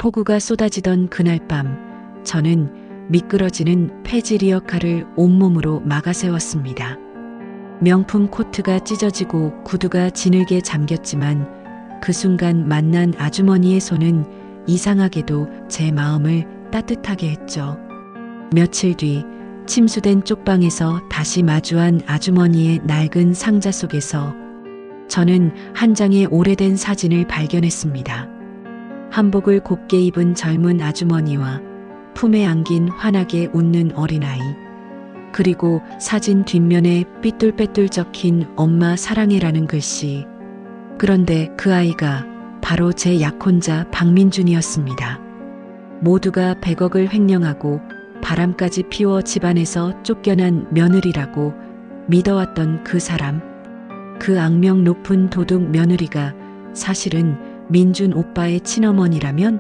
폭우가 쏟아지던 그날 밤, 저는 미끄러지는 폐지 리어카를 온몸으로 막아 세웠습니다. 명품 코트가 찢어지고 구두가 진흙에 잠겼지만 그 순간 만난 아주머니의 손은 이상하게도 제 마음을 따뜻하게 했죠. 며칠 뒤 침수된 쪽방에서 다시 마주한 아주머니의 낡은 상자 속에서 저는 한 장의 오래된 사진을 발견했습니다. 한복을 곱게 입은 젊은 아주머니와 품에 안긴 환하게 웃는 어린아이, 그리고 사진 뒷면에 삐뚤빼뚤 적힌 엄마 사랑해라는 글씨. 그런데 그 아이가 바로 제 약혼자 박민준이었습니다. 모두가 100억을 횡령하고 바람까지 피워 집안에서 쫓겨난 며느리라고 믿어왔던 그 사람, 그 악명 높은 도둑 며느리가 사실은 민준 오빠의 친어머니라면?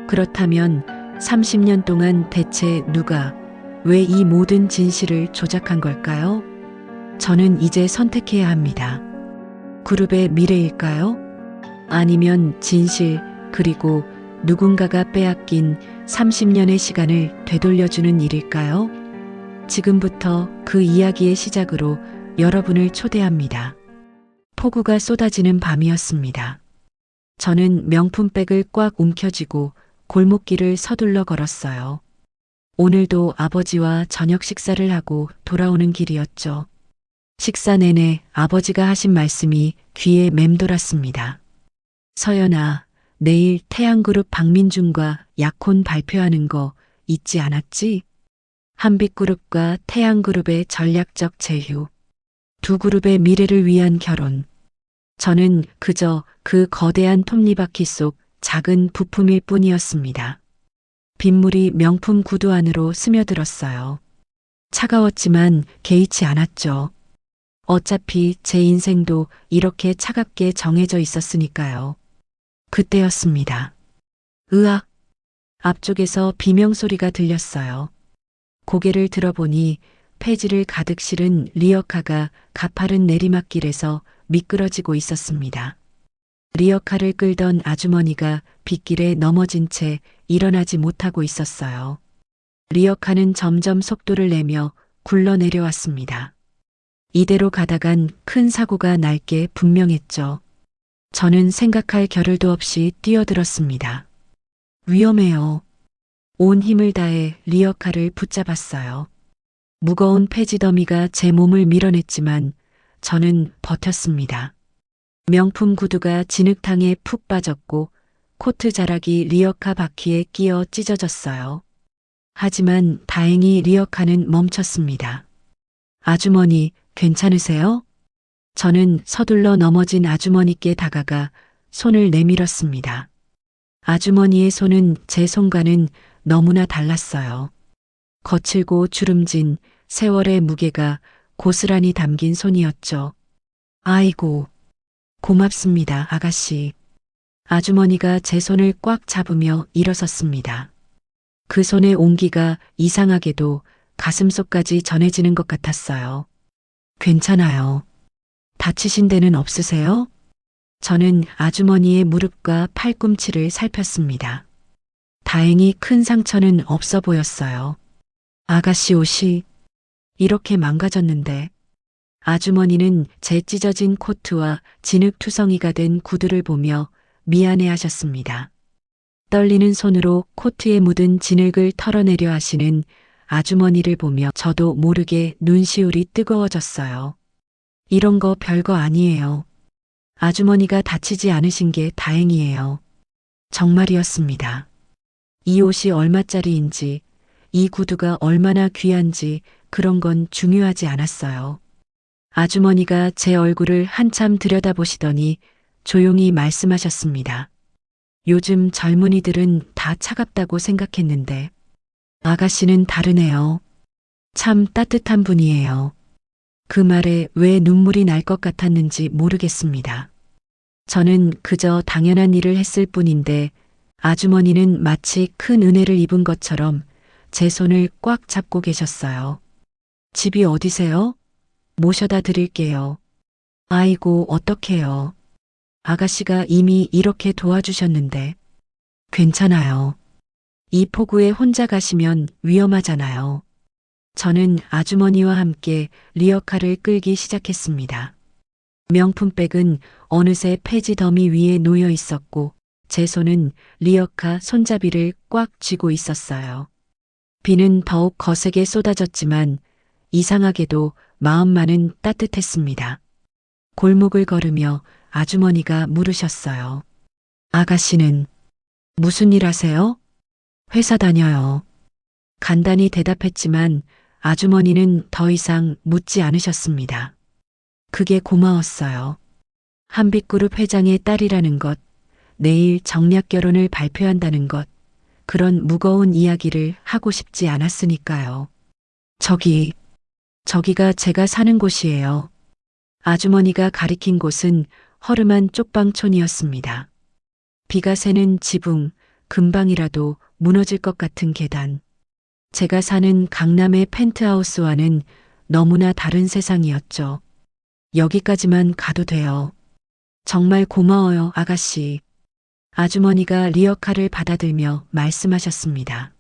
그렇다면 30년 동안 대체 누가 왜 이 모든 진실을 조작한 걸까요? 저는 이제 선택해야 합니다. 그룹의 미래일까요? 아니면 진실, 그리고 누군가가 빼앗긴 30년의 시간을 되돌려주는 일일까요? 지금부터 그 이야기의 시작으로 여러분을 초대합니다. 폭우가 쏟아지는 밤이었습니다. 저는 명품백을 꽉 움켜쥐고 골목길을 서둘러 걸었어요. 오늘도 아버지와 저녁 식사를 하고 돌아오는 길이었죠. 식사 내내 아버지가 하신 말씀이 귀에 맴돌았습니다. 서연아, 내일 태양그룹 박민준과 약혼 발표하는 거 잊지 않았지? 한빛그룹과 태양그룹의 전략적 제휴, 두 그룹의 미래를 위한 결혼. 저는 그저 그 거대한 톱니바퀴 속 작은 부품일 뿐이었습니다. 빗물이 명품 구두 안으로 스며들었어요. 차가웠지만 개의치 않았죠. 어차피 제 인생도 이렇게 차갑게 정해져 있었으니까요. 그때였습니다. 으악! 앞쪽에서 비명소리가 들렸어요. 고개를 들어보니 폐지를 가득 실은 리어카가 가파른 내리막길에서 미끄러지고 있었습니다. 리어카를 끌던 아주머니가 빗길에 넘어진 채 일어나지 못하고 있었어요. 리어카는 점점 속도를 내며 굴러내려왔습니다. 이대로 가다간 큰 사고가 날 게 분명했죠. 저는 생각할 겨를도 없이 뛰어들었습니다. 위험해요. 온 힘을 다해 리어카를 붙잡았어요. 무거운 폐지 더미가 제 몸을 밀어냈지만 저는 버텼습니다. 명품 구두가 진흙탕에 푹 빠졌고 코트 자락이 리어카 바퀴에 끼어 찢어졌어요. 하지만 다행히 리어카는 멈췄습니다. 아주머니, 괜찮으세요? 저는 서둘러 넘어진 아주머니께 다가가 손을 내밀었습니다. 아주머니의 손은 제 손과는 너무나 달랐어요. 거칠고 주름진 세월의 무게가 고스란히 담긴 손이었죠. 아이고, 고맙습니다, 아가씨. 아주머니가 제 손을 꽉 잡으며 일어섰습니다. 그 손의 온기가 이상하게도 가슴속까지 전해지는 것 같았어요. 괜찮아요. 다치신 데는 없으세요? 저는 아주머니의 무릎과 팔꿈치를 살폈습니다. 다행히 큰 상처는 없어 보였어요. 아가씨 옷이 이렇게 망가졌는데. 아주머니는 제 찢어진 코트와 진흙투성이가 된 구두를 보며 미안해 하셨습니다. 떨리는 손으로 코트에 묻은 진흙을 털어내려 하시는 아주머니를 보며 저도 모르게 눈시울이 뜨거워졌어요. 이런 거 별거 아니에요. 아주머니가 다치지 않으신 게 다행이에요. 정말이었습니다. 이 옷이 얼마짜리인지, 이 구두가 얼마나 귀한지 그런 건 중요하지 않았어요. 아주머니가 제 얼굴을 한참 들여다보시더니 조용히 말씀하셨습니다. 요즘 젊은이들은 다 차갑다고 생각했는데 아가씨는 다르네요. 참 따뜻한 분이에요. 그 말에 왜 눈물이 날 것 같았는지 모르겠습니다. 저는 그저 당연한 일을 했을 뿐인데 아주머니는 마치 큰 은혜를 입은 것처럼 제 손을 꽉 잡고 계셨어요. 집이 어디세요? 모셔다 드릴게요. 아이고, 어떡해요. 아가씨가 이미 이렇게 도와주셨는데. 괜찮아요. 이 폭우에 혼자 가시면 위험하잖아요. 저는 아주머니와 함께 리어카를 끌기 시작했습니다. 명품백은 어느새 폐지 더미 위에 놓여 있었고 제 손은 리어카 손잡이를 꽉 쥐고 있었어요. 비는 더욱 거세게 쏟아졌지만 이상하게도 마음만은 따뜻했습니다. 골목을 걸으며 아주머니가 물으셨어요. 아가씨는 무슨 일 하세요? 회사 다녀요. 간단히 대답했지만 아주머니는 더 이상 묻지 않으셨습니다. 그게 고마웠어요. 한빛그룹 회장의 딸이라는 것, 내일 정략 결혼을 발표한다는 것, 그런 무거운 이야기를 하고 싶지 않았으니까요. 저기가 제가 사는 곳이에요. 아주머니가 가리킨 곳은 허름한 쪽방촌이었습니다. 비가 새는 지붕, 금방이라도 무너질 것 같은 계단. 제가 사는 강남의 펜트하우스와는 너무나 다른 세상이었죠. 여기까지만 가도 돼요. 정말 고마워요, 아가씨. 아주머니가 리어카를 받아들며 말씀하셨습니다.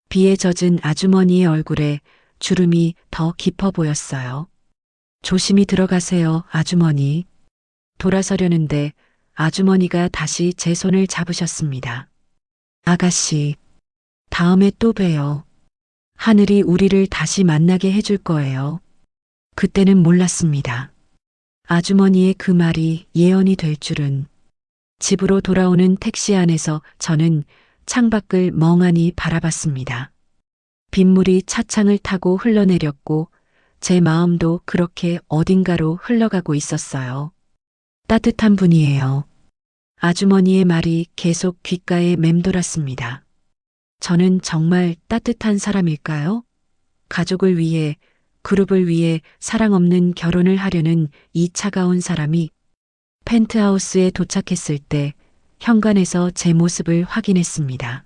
비에 젖은 아주머니의 얼굴에 주름이 더 깊어 보였어요. 조심히 들어가세요, 아주머니. 돌아서려는데 아주머니가 다시 제 손을 잡으셨습니다. 아가씨, 다음에 또 봬요. 하늘이 우리를 다시 만나게 해줄 거예요. 그때는 몰랐습니다. 아주머니의 그 말이 예언이 될 줄은. 집으로 돌아오는 택시 안에서 저는 창밖을 멍하니 바라봤습니다. 빗물이 차창을 타고 흘러내렸고 제 마음도 그렇게 어딘가로 흘러가고 있었어요. 따뜻한 분이에요. 아주머니의 말이 계속 귓가에 맴돌았습니다. 저는 정말 따뜻한 사람일까요? 가족을 위해, 그룹을 위해 사랑 없는 결혼을 하려는 이 차가운 사람이 펜트하우스에 도착했을 때 현관에서 제 모습을 확인했습니다.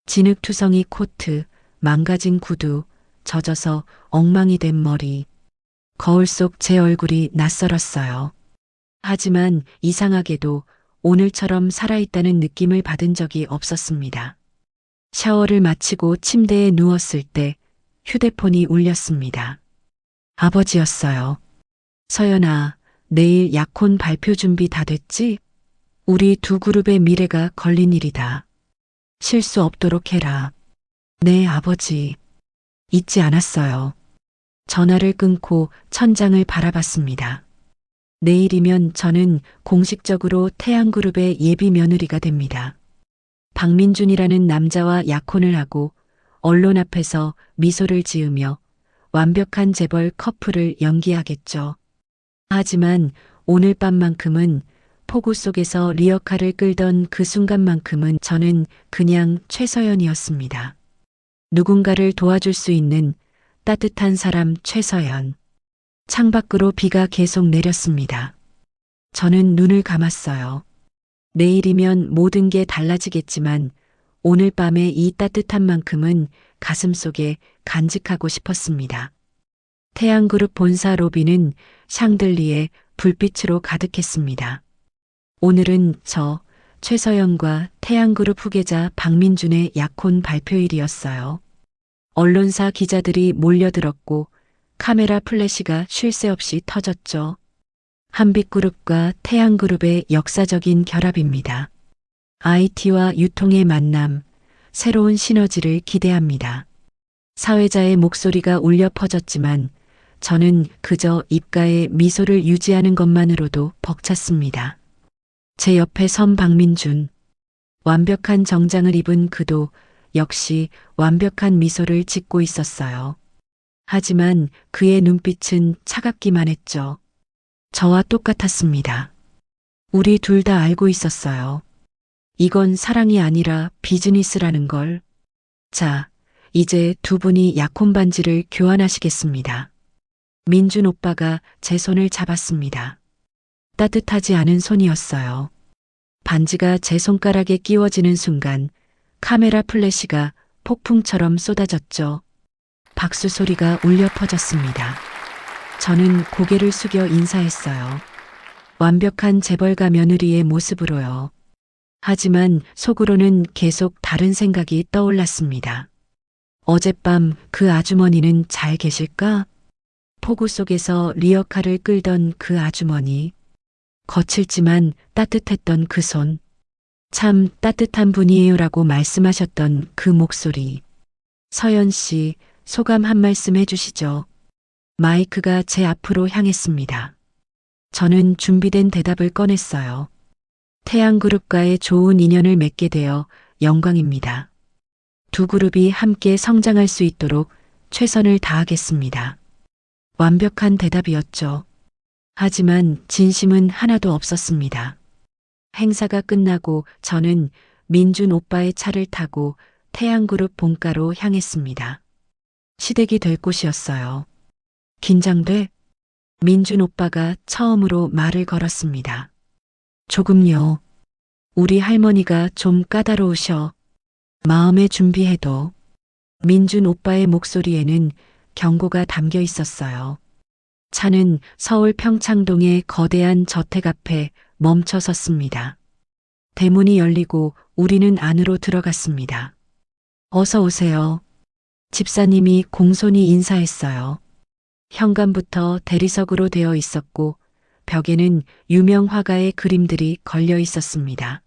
진흙투성이 코트, 망가진 구두, 젖어서 엉망이 된 머리. 거울 속 제 얼굴이 낯설었어요. 하지만 이상하게도 오늘처럼 살아있다는 느낌을 받은 적이 없었습니다. 샤워를 마치고 침대에 누웠을 때 휴대폰이 울렸습니다. 아버지였어요. 서연아, 내일 약혼 발표 준비 다 됐지? 우리 두 그룹의 미래가 걸린 일이다. 실수 없도록 해라. 네, 아버지. 잊지 않았어요. 전화를 끊고 천장을 바라봤습니다. 내일이면 저는 공식적으로 태양그룹의 예비 며느리가 됩니다. 박민준이라는 남자와 약혼을 하고 언론 앞에서 미소를 지으며 완벽한 재벌 커플을 연기하겠죠. 하지만 오늘 밤만큼은 폭우 속에서 리어카를 끌던 그 순간만큼은 저는 그냥 최서연이었습니다. 누군가를 도와줄 수 있는 따뜻한 사람 최서연. 창밖으로 비가 계속 내렸습니다. 저는 눈을 감았어요. 내일이면 모든 게 달라지겠지만 오늘 밤의 이 따뜻한만큼은 가슴속에 간직하고 싶었습니다. 태양그룹 본사 로비는 샹들리에 불빛으로 가득했습니다. 오늘은 저 최서연과 태양그룹 후계자 박민준의 약혼 발표일이었어요. 언론사 기자들이 몰려들었고 카메라 플래시가 쉴 새 없이 터졌죠. 한빛그룹과 태양그룹의 역사적인 결합입니다. IT와 유통의 만남, 새로운 시너지를 기대합니다. 사회자의 목소리가 울려 퍼졌지만 저는 그저 입가에 미소를 유지하는 것만으로도 벅찼습니다. 제 옆에 선 박민준. 완벽한 정장을 입은 그도 역시 완벽한 미소를 짓고 있었어요. 하지만 그의 눈빛은 차갑기만 했죠. 저와 똑같았습니다. 우리 둘 다 알고 있었어요. 이건 사랑이 아니라 비즈니스라는 걸. 자, 이제 두 분이 약혼 반지를 교환하시겠습니다. 민준 오빠가 제 손을 잡았습니다. 따뜻하지 않은 손이었어요. 반지가 제 손가락에 끼워지는 순간 카메라 플래시가 폭풍처럼 쏟아졌죠. 박수 소리가 울려 퍼졌습니다. 저는 고개를 숙여 인사했어요. 완벽한 재벌가 며느리의 모습으로요. 하지만 속으로는 계속 다른 생각이 떠올랐습니다. 어젯밤 그 아주머니는 잘 계실까? 폭우 속에서 리어카를 끌던 그 아주머니. 거칠지만 따뜻했던 그 손. 참 따뜻한 분이에요라고 말씀하셨던 그 목소리. 서연 씨, 소감 한 말씀 해주시죠. 마이크가 제 앞으로 향했습니다. 저는 준비된 대답을 꺼냈어요. 태양그룹과의 좋은 인연을 맺게 되어 영광입니다. 두 그룹이 함께 성장할 수 있도록 최선을 다하겠습니다. 완벽한 대답이었죠. 하지만 진심은 하나도 없었습니다. 행사가 끝나고 저는 민준 오빠의 차를 타고 태양그룹 본가로 향했습니다. 시댁이 될 곳이었어요. 긴장돼? 민준 오빠가 처음으로 말을 걸었습니다. 조금요. 우리 할머니가 좀 까다로우셔. 마음에 준비해도. 민준 오빠의 목소리에는 경고가 담겨 있었어요. 차는 서울 평창동의 거대한 저택 앞에 멈춰 섰습니다. 대문이 열리고 우리는 안으로 들어갔습니다. 어서 오세요. 집사님이 공손히 인사했어요. 현관부터 대리석으로 되어 있었고 벽에는 유명 화가의 그림들이 걸려 있었습니다.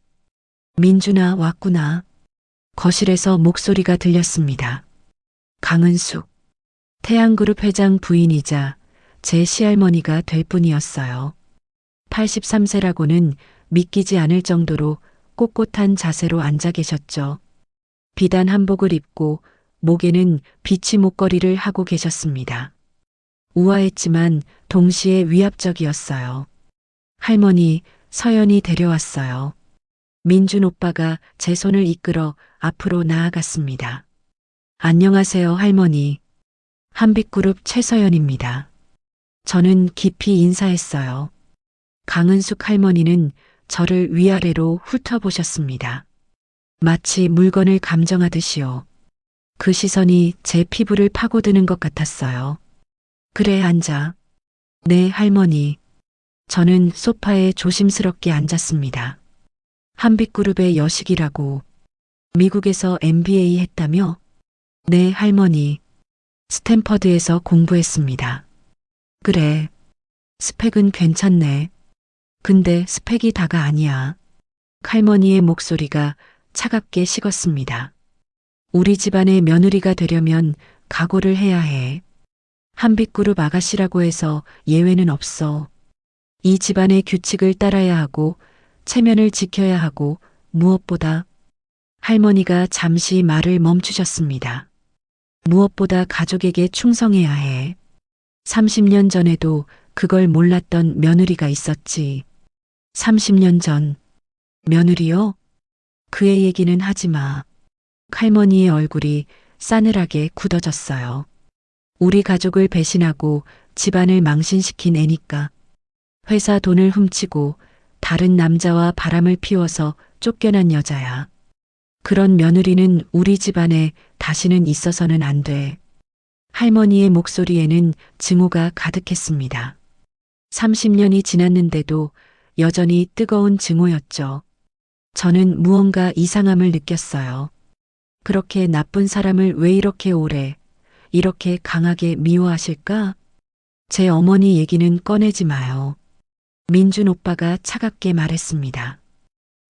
민준아 왔구나. 거실에서 목소리가 들렸습니다. 강은숙. 태양그룹 회장 부인이자 제 시할머니가 될 뿐이었어요. 83세라고는 믿기지 않을 정도로 꼿꼿한 자세로 앉아 계셨죠. 비단 한복을 입고 목에는 비치 목걸이를 하고 계셨습니다. 우아했지만 동시에 위압적이었어요. 할머니, 서연이 데려왔어요. 민준 오빠가 제 손을 이끌어 앞으로 나아갔습니다. 안녕하세요, 할머니. 한빛그룹 최서연입니다. 저는 깊이 인사했어요. 강은숙 할머니는 저를 위아래로 훑어보셨습니다. 마치 물건을 감정하듯이요. 그 시선이 제 피부를 파고드는 것 같았어요. 그래, 앉아. 네, 할머니. 저는 소파에 조심스럽게 앉았습니다. 한빛그룹의 여식이라고. 미국에서 MBA 했다며? 네, 할머니. 스탠퍼드에서 공부했습니다. 그래. 스펙은 괜찮네. 근데 스펙이 다가 아니야. 할머니의 목소리가 차갑게 식었습니다. 우리 집안의 며느리가 되려면 각오를 해야 해. 한빛그룹 아가씨라고 해서 예외는 없어. 이 집안의 규칙을 따라야 하고 체면을 지켜야 하고 무엇보다 할머니가 잠시 말을 멈추셨습니다. 무엇보다 가족에게 충성해야 해. 30년 전에도 그걸 몰랐던 며느리가 있었지. 30년 전. 며느리요? 그의 얘기는 하지 마. 할머니의 얼굴이 싸늘하게 굳어졌어요. 우리 가족을 배신하고 집안을 망신시킨 애니까. 회사 돈을 훔치고 다른 남자와 바람을 피워서 쫓겨난 여자야. 그런 며느리는 우리 집안에 다시는 있어서는 안 돼. 할머니의 목소리에는 증오가 가득했습니다. 30년이 지났는데도 여전히 뜨거운 증오였죠. 저는 무언가 이상함을 느꼈어요. 그렇게 나쁜 사람을 왜 이렇게 오래, 이렇게 강하게 미워하실까? 제 어머니 얘기는 꺼내지 마요. 민준 오빠가 차갑게 말했습니다.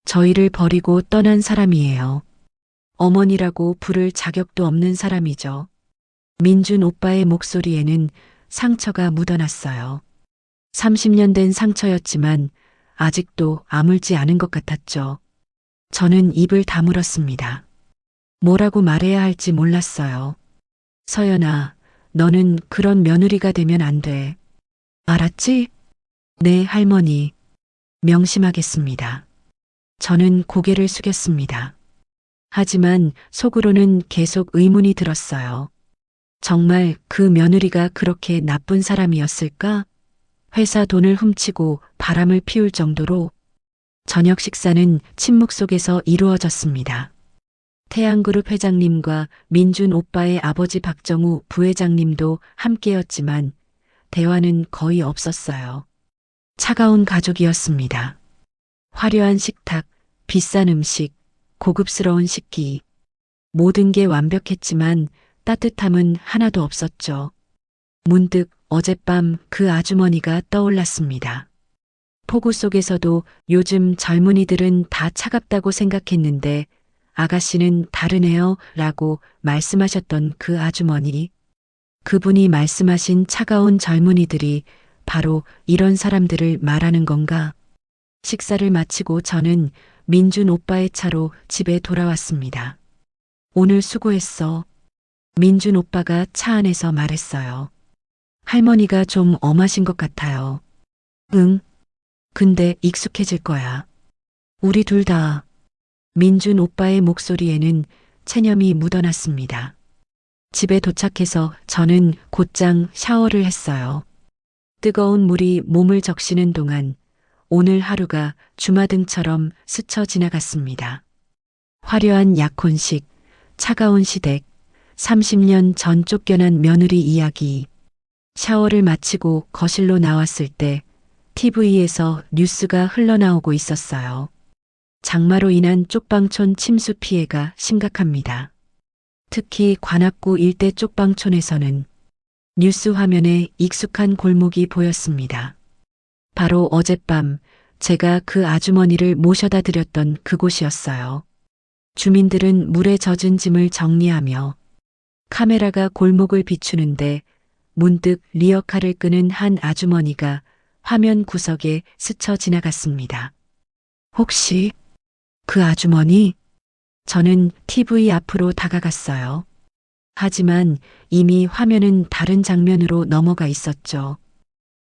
저희를 버리고 떠난 사람이에요. 어머니라고 부를 자격도 없는 사람이죠. 민준 오빠의 목소리에는 상처가 묻어났어요. 30년 된 상처였지만 아직도 아물지 않은 것 같았죠. 저는 입을 다물었습니다. 뭐라고 말해야 할지 몰랐어요. 서연아, 너는 그런 며느리가 되면 안 돼. 알았지? 네, 할머니. 명심하겠습니다. 저는 고개를 숙였습니다. 하지만 속으로는 계속 의문이 들었어요. 정말 그 며느리가 그렇게 나쁜 사람이었을까? 회사 돈을 훔치고 바람을 피울 정도로. 저녁 식사는 침묵 속에서 이루어졌습니다. 태양그룹 회장님과 민준 오빠의 아버지 박정우 부회장님도 함께였지만 대화는 거의 없었어요. 차가운 가족이었습니다. 화려한 식탁, 비싼 음식, 고급스러운 식기. 모든 게 완벽했지만 따뜻함은 하나도 없었죠. 문득 어젯밤 그 아주머니가 떠올랐습니다. 폭우 속에서도 요즘 젊은이들은 다 차갑다고 생각했는데 아가씨는 다르네요 라고 말씀하셨던 그 아주머니. 그분이 말씀하신 차가운 젊은이들이 바로 이런 사람들을 말하는 건가? 식사를 마치고 저는 민준 오빠의 차로 집에 돌아왔습니다. 오늘 수고했어. 민준 오빠가 차 안에서 말했어요. 할머니가 좀 엄하신 것 같아요. 응. 근데 익숙해질 거야. 우리 둘 다. 민준 오빠의 목소리에는 체념이 묻어났습니다. 집에 도착해서 저는 곧장 샤워를 했어요. 뜨거운 물이 몸을 적시는 동안 오늘 하루가 주마등처럼 스쳐 지나갔습니다. 화려한 약혼식, 차가운 시댁, 30년 전 쫓겨난 며느리 이야기. 샤워를 마치고 거실로 나왔을 때 TV에서 뉴스가 흘러나오고 있었어요. 장마로 인한 쪽방촌 침수 피해가 심각합니다. 특히 관악구 일대 쪽방촌에서는 뉴스 화면에 익숙한 골목이 보였습니다. 바로 어젯밤 제가 그 아주머니를 모셔다 드렸던 그곳이었어요. 주민들은 물에 젖은 짐을 정리하며 카메라가 골목을 비추는데 문득 리어카를 끄는 한 아주머니가 화면 구석에 스쳐 지나갔습니다. 혹시 그 아주머니? 저는 TV 앞으로 다가갔어요. 하지만 이미 화면은 다른 장면으로 넘어가 있었죠.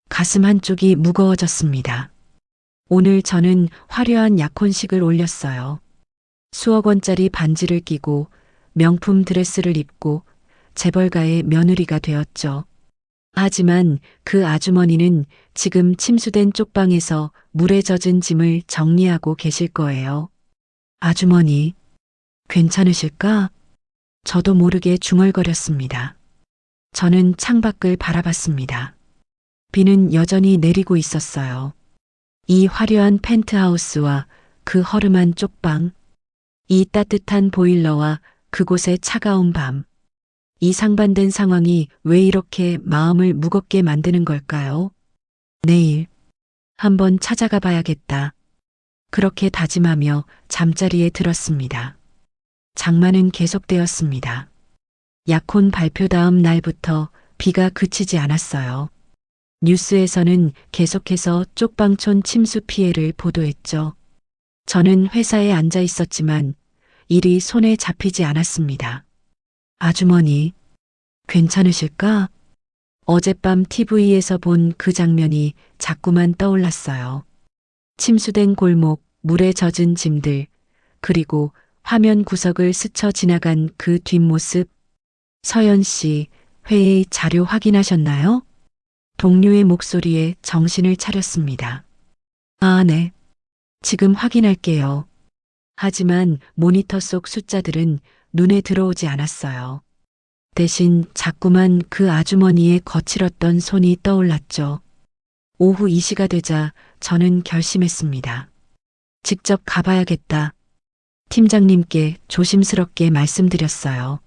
가슴 한쪽이 무거워졌습니다. 오늘 저는 화려한 약혼식을 올렸어요. 수억 원짜리 반지를 끼고 명품 드레스를 입고 재벌가의 며느리가 되었죠. 하지만 그 아주머니는 지금 침수된 쪽방에서 물에 젖은 짐을 정리하고 계실 거예요. 아주머니, 괜찮으실까? 저도 모르게 중얼거렸습니다. 저는 창밖을 바라봤습니다. 비는 여전히 내리고 있었어요. 이 화려한 펜트하우스와 그 허름한 쪽방, 이 따뜻한 보일러와 그곳의 차가운 밤. 이 상반된 상황이 왜 이렇게 마음을 무겁게 만드는 걸까요? 내일 한번 찾아가 봐야겠다. 그렇게 다짐하며 잠자리에 들었습니다. 장마는 계속되었습니다. 약혼 발표 다음 날부터 비가 그치지 않았어요. 뉴스에서는 계속해서 쪽방촌 침수 피해를 보도했죠. 저는 회사에 앉아 있었지만 일이 손에 잡히지 않았습니다. 아주머니, 괜찮으실까? 어젯밤 TV에서 본 그 장면이 자꾸만 떠올랐어요. 침수된 골목, 물에 젖은 짐들, 그리고 화면 구석을 스쳐 지나간 그 뒷모습. 서연 씨, 회의 자료 확인하셨나요? 동료의 목소리에 정신을 차렸습니다. 아, 네. 지금 확인할게요. 하지만 모니터 속 숫자들은 눈에 들어오지 않았어요. 대신 자꾸만 그 아주머니의 거칠었던 손이 떠올랐죠. 오후 2시가 되자 저는 결심했습니다. 직접 가봐야겠다. 팀장님께 조심스럽게 말씀드렸어요.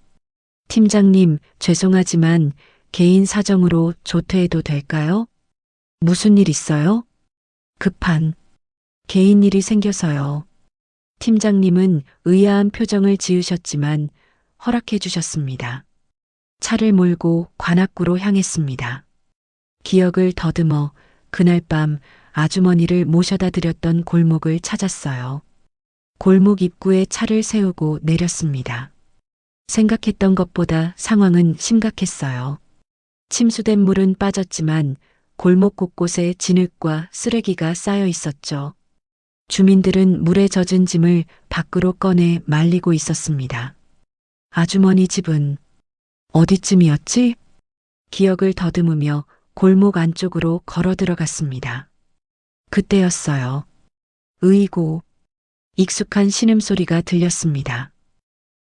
팀장님, 죄송하지만 개인 사정으로 조퇴해도 될까요? 무슨 일 있어요? 급한 개인 일이 생겨서요. 팀장님은 의아한 표정을 지으셨지만 허락해 주셨습니다. 차를 몰고 관악구로 향했습니다. 기억을 더듬어 그날 밤 아주머니를 모셔다 드렸던 골목을 찾았어요. 골목 입구에 차를 세우고 내렸습니다. 생각했던 것보다 상황은 심각했어요. 침수된 물은 빠졌지만 골목 곳곳에 진흙과 쓰레기가 쌓여 있었죠. 주민들은 물에 젖은 짐을 밖으로 꺼내 말리고 있었습니다. 아주머니 집은 어디쯤이었지? 기억을 더듬으며 골목 안쪽으로 걸어 들어갔습니다. 그때였어요. 으이고, 익숙한 신음소리가 들렸습니다.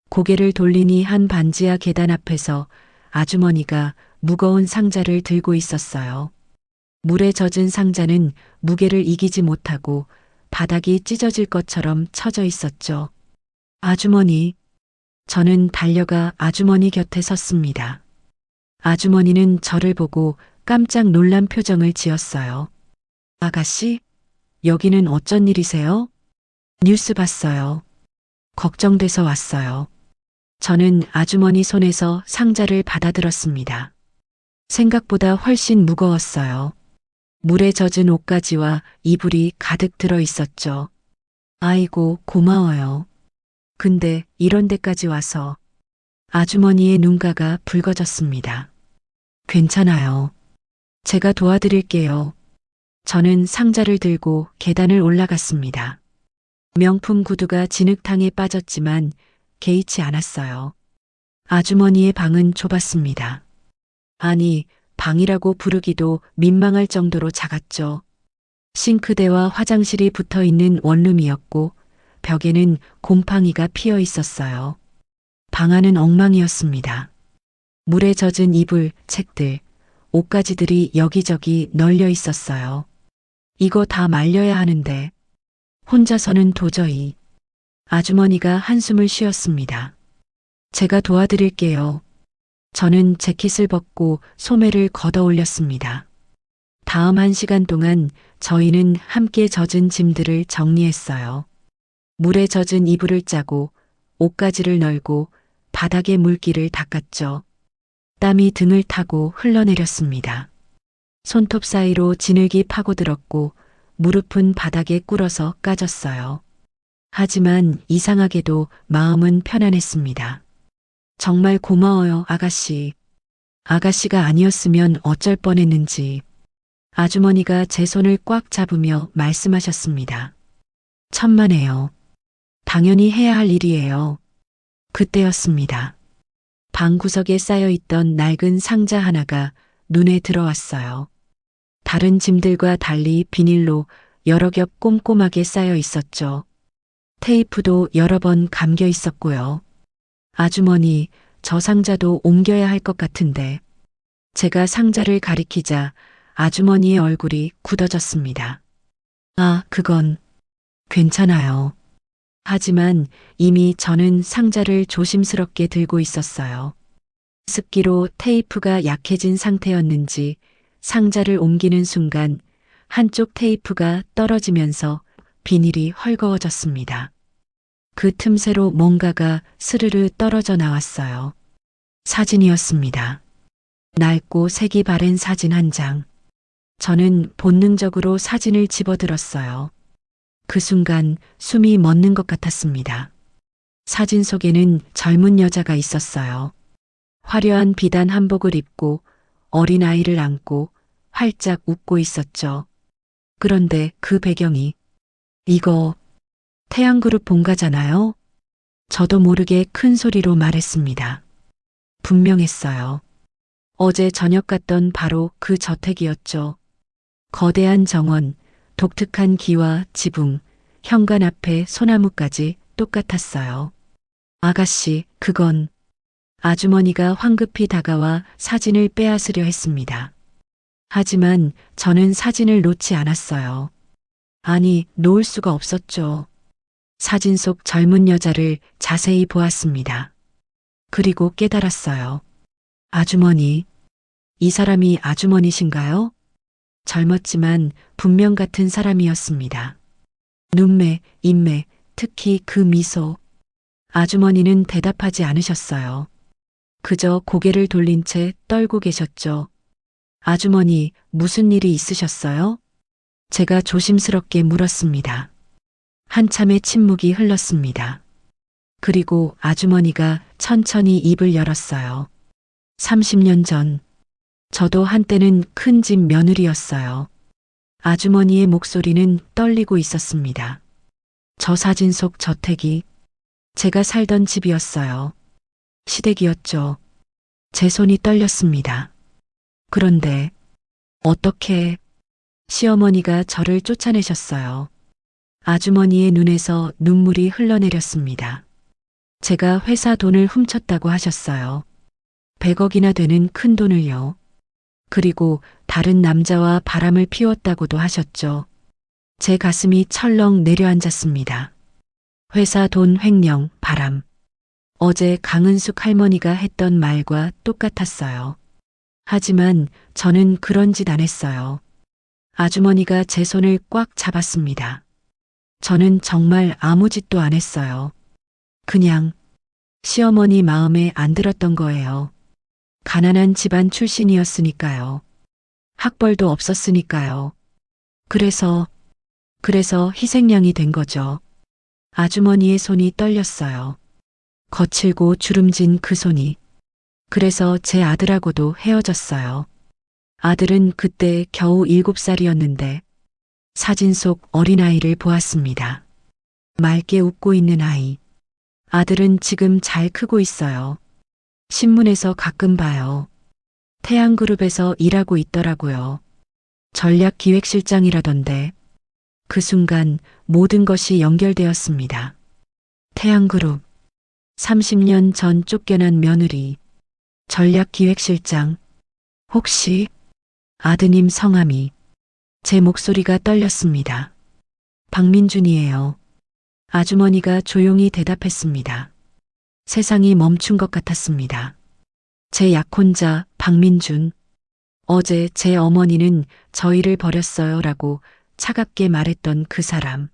고개를 돌리니 한 반지하 계단 앞에서 아주머니가 무거운 상자를 들고 있었어요. 물에 젖은 상자는 무게를 이기지 못하고 바닥이 찢어질 것처럼 처져 있었죠. 아주머니. 저는 달려가 아주머니 곁에 섰습니다. 아주머니는 저를 보고 깜짝 놀란 표정을 지었어요. 아가씨? 여기는 어쩐 일이세요? 뉴스 봤어요. 걱정돼서 왔어요. 저는 아주머니 손에서 상자를 받아들었습니다. 생각보다 훨씬 무거웠어요. 물에 젖은 옷가지와 이불이 가득 들어 있었죠. 아이고, 고마워요. 근데 이런 데까지 와서 아주머니의 눈가가 붉어졌습니다. 괜찮아요. 제가 도와드릴게요. 저는 상자를 들고 계단을 올라갔습니다. 명품 구두가 진흙탕에 빠졌지만 개의치 않았어요. 아주머니의 방은 좁았습니다. 아니, 방이라고 부르기도 민망할 정도로 작았죠. 싱크대와 화장실이 붙어 있는 원룸이었고 벽에는 곰팡이가 피어 있었어요. 방 안은 엉망이었습니다. 물에 젖은 이불, 책들, 옷가지들이 여기저기 널려 있었어요. 이거 다 말려야 하는데 혼자서는 도저히. 아주머니가 한숨을 쉬었습니다. 제가 도와드릴게요. 저는 재킷을 벗고 소매를 걷어 올렸습니다. 다음 1시간 동안 저희는 함께 젖은 짐들을 정리했어요. 물에 젖은 이불을 짜고 옷가지를 널고 바닥에 물기를 닦았죠. 땀이 등을 타고 흘러내렸습니다. 손톱 사이로 진흙이 파고들었고 무릎은 바닥에 꿇어서 까졌어요. 하지만 이상하게도 마음은 편안했습니다. 정말 고마워요, 아가씨. 아가씨가 아니었으면 어쩔 뻔했는지. 아주머니가 제 손을 꽉 잡으며 말씀하셨습니다. 천만에요. 당연히 해야 할 일이에요. 그때였습니다. 방 구석에 쌓여있던 낡은 상자 하나가 눈에 들어왔어요. 다른 짐들과 달리 비닐로 여러 겹 꼼꼼하게 쌓여 있었죠. 테이프도 여러 번 감겨 있었고요. 아주머니, 저 상자도 옮겨야 할 것 같은데. 제가 상자를 가리키자 아주머니의 얼굴이 굳어졌습니다. 아, 그건 괜찮아요. 하지만 이미 저는 상자를 조심스럽게 들고 있었어요. 습기로 테이프가 약해진 상태였는지 상자를 옮기는 순간 한쪽 테이프가 떨어지면서 비닐이 헐거워졌습니다. 그 틈새로 뭔가가 스르르 떨어져 나왔어요. 사진이었습니다. 낡고 색이 바랜 사진 한 장. 저는 본능적으로 사진을 집어들었어요. 그 순간 숨이 멎는 것 같았습니다. 사진 속에는 젊은 여자가 있었어요. 화려한 비단 한복을 입고 어린 아이를 안고 활짝 웃고 있었죠. 그런데 그 배경이 이거 태양그룹 본가잖아요? 저도 모르게 큰 소리로 말했습니다. 분명했어요. 어제 저녁 갔던 바로 그 저택이었죠. 거대한 정원, 독특한 기와 지붕, 현관 앞에 소나무까지 똑같았어요. 아가씨, 그건 아주머니가 황급히 다가와 사진을 빼앗으려 했습니다. 하지만 저는 사진을 놓지 않았어요. 아니, 놓을 수가 없었죠. 사진 속 젊은 여자를 자세히 보았습니다. 그리고 깨달았어요. 아주머니, 이 사람이 아주머니신가요? 젊었지만 분명 같은 사람이었습니다. 눈매, 인매, 특히 그 미소. 아주머니는 대답하지 않으셨어요. 그저 고개를 돌린 채 떨고 계셨죠. 아주머니, 무슨 일이 있으셨어요? 제가 조심스럽게 물었습니다. 한참의 침묵이 흘렀습니다. 그리고 아주머니가 천천히 입을 열었어요. 30년 전, 저도 한때는 큰 집 며느리였어요. 아주머니의 목소리는 떨리고 있었습니다. 저 사진 속 저택이 제가 살던 집이었어요. 시댁이었죠. 제 손이 떨렸습니다. 그런데 어떻게 시어머니가 저를 쫓아내셨어요. 아주머니의 눈에서 눈물이 흘러내렸습니다. 제가 회사 돈을 훔쳤다고 하셨어요. 100억이나 되는 큰 돈을요. 그리고 다른 남자와 바람을 피웠다고도 하셨죠. 제 가슴이 철렁 내려앉았습니다. 회사 돈 횡령, 바람. 어제 강은숙 할머니가 했던 말과 똑같았어요. 하지만 저는 그런 짓 안 했어요. 아주머니가 제 손을 꽉 잡았습니다. 저는 정말 아무 짓도 안 했어요. 그냥 시어머니 마음에 안 들었던 거예요. 가난한 집안 출신이었으니까요. 학벌도 없었으니까요. 그래서 희생양이 된 거죠. 아주머니의 손이 떨렸어요. 거칠고 주름진 그 손이. 그래서 제 아들하고도 헤어졌어요. 아들은 그때 겨우 7살이었는데 사진 속 어린아이를 보았습니다. 맑게 웃고 있는 아이. 아들은 지금 잘 크고 있어요. 신문에서 가끔 봐요. 태양그룹에서 일하고 있더라고요. 전략기획실장이라던데. 그 순간 모든 것이 연결되었습니다. 태양그룹. 30년 전 쫓겨난 며느리. 전략기획실장. 혹시 아드님 성함이. 제 목소리가 떨렸습니다. 박민준이에요. 아주머니가 조용히 대답했습니다. 세상이 멈춘 것 같았습니다. 제 약혼자 박민준. 어제 제 어머니는 저희를 버렸어요 라고 차갑게 말했던 그 사람.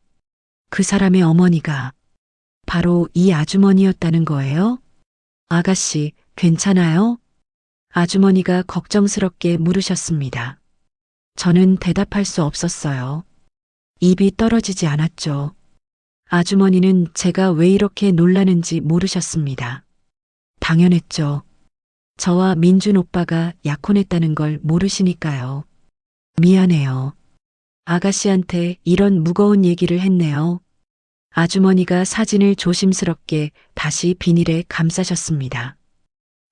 그 사람의 어머니가 바로 이 아주머니였다는 거예요? 아가씨, 괜찮아요? 아주머니가 걱정스럽게 물으셨습니다. 저는 대답할 수 없었어요. 입이 떨어지지 않았죠. 아주머니는 제가 왜 이렇게 놀라는지 모르셨습니다. 당연했죠. 저와 민준 오빠가 약혼했다는 걸 모르시니까요. 미안해요. 아가씨한테 이런 무거운 얘기를 했네요. 아주머니가 사진을 조심스럽게 다시 비닐에 감싸셨습니다.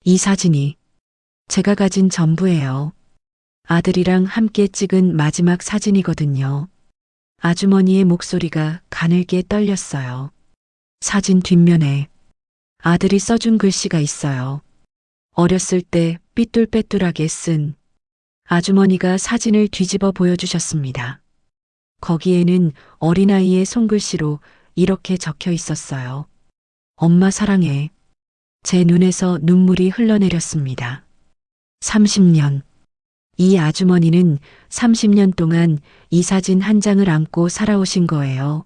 이 사진이 제가 가진 전부예요. 아들이랑 함께 찍은 마지막 사진이거든요. 아주머니의 목소리가 가늘게 떨렸어요. 사진 뒷면에 아들이 써준 글씨가 있어요. 어렸을 때 삐뚤빼뚤하게 쓴. 아주머니가 사진을 뒤집어 보여주셨습니다. 거기에는 어린아이의 손글씨로 이렇게 적혀 있었어요. 엄마 사랑해. 제 눈에서 눈물이 흘러내렸습니다. 30년. 이 아주머니는 30년 동안 이 사진 한 장을 안고 살아오신 거예요.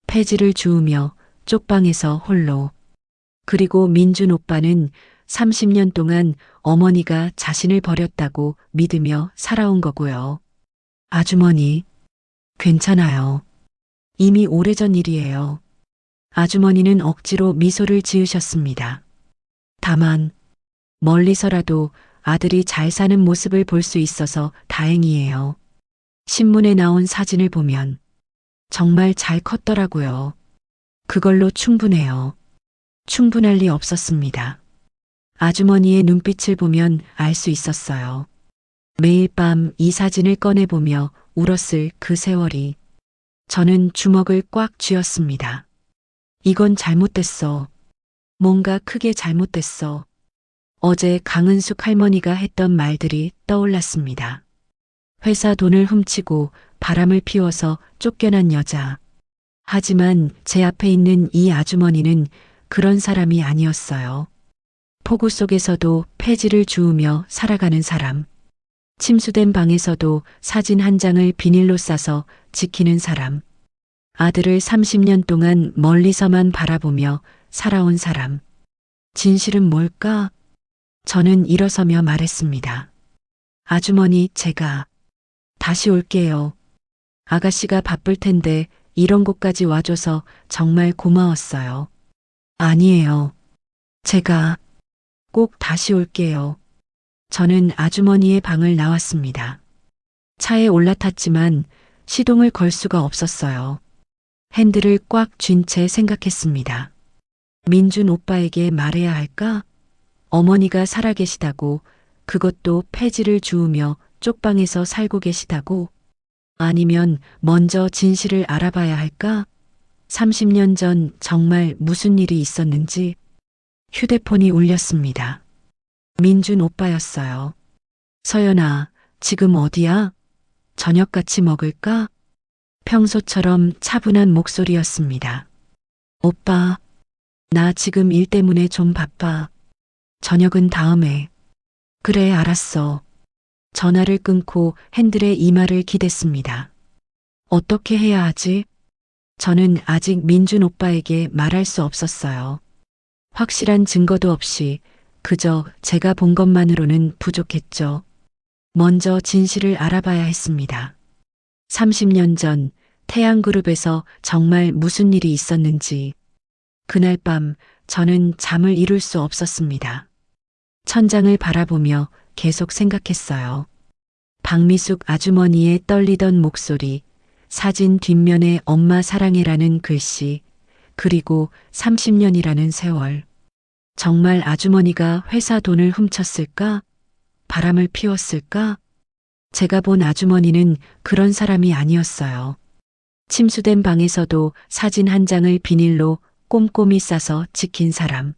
폐지를 주우며 쪽방에서 홀로. 그리고 민준 오빠는 30년 동안 어머니가 자신을 버렸다고 믿으며 살아온 거고요. 아주머니, 괜찮아요. 이미 오래전 일이에요. 아주머니는 억지로 미소를 지으셨습니다. 다만 멀리서라도 아들이 잘 사는 모습을 볼 수 있어서 다행이에요. 신문에 나온 사진을 보면 정말 잘 컸더라고요. 그걸로 충분해요. 충분할 리 없었습니다. 아주머니의 눈빛을 보면 알 수 있었어요. 매일 밤 이 사진을 꺼내보며 울었을 그 세월이. 저는 주먹을 꽉 쥐었습니다. 이건 잘못됐어. 뭔가 크게 잘못됐어. 어제 강은숙 할머니가 했던 말들이 떠올랐습니다. 회사 돈을 훔치고 바람을 피워서 쫓겨난 여자. 하지만 제 앞에 있는 이 아주머니는 그런 사람이 아니었어요. 폭우 속에서도 폐지를 주우며 살아가는 사람. 침수된 방에서도 사진 한 장을 비닐로 싸서 지키는 사람. 아들을 30년 동안 멀리서만 바라보며 살아온 사람. 진실은 뭘까? 저는 일어서며 말했습니다. 아주머니, 제가 다시 올게요. 아가씨가 바쁠 텐데 이런 곳까지 와줘서 정말 고마웠어요. 아니에요. 제가 꼭 다시 올게요. 저는 아주머니의 방을 나왔습니다. 차에 올라탔지만 시동을 걸 수가 없었어요. 핸들을 꽉 쥔 채 생각했습니다. 민준 오빠에게 말해야 할까? 어머니가 살아계시다고, 그것도 폐지를 주우며 쪽방에서 살고 계시다고? 아니면 먼저 진실을 알아봐야 할까? 30년 전 정말 무슨 일이 있었는지. 휴대폰이 울렸습니다. 민준 평소처럼 차분한 목소리였습니다. 오빠, 나 지금 일 때문에 좀 바빠. 저녁은 다음에. 그래, 알았어. 전화를 끊고 핸들의 이마를 기댔습니다. 어떻게 해야 하지? 저는 아직 민준 오빠에게 말할 수 없었어요. 확실한 증거도 없이 그저 제가 본 것만으로는 부족했죠. 먼저 진실을 알아봐야 했습니다. 30년 전 태양그룹에서 정말 무슨 일이 있었는지 그날 밤 저는 잠을 이룰 수 없었습니다. 천장을 바라보며 계속 생각했어요. 박미숙 아주머니의 떨리던 목소리, 사진 뒷면에 엄마 사랑해라는 글씨, 그리고 30년이라는 세월. 정말 아주머니가 회사 돈을 훔쳤을까? 바람을 피웠을까? 제가 본 아주머니는 그런 사람이 아니었어요. 침수된 방에서도 사진 한 장을 비닐로 꼼꼼히 싸서 지킨 사람.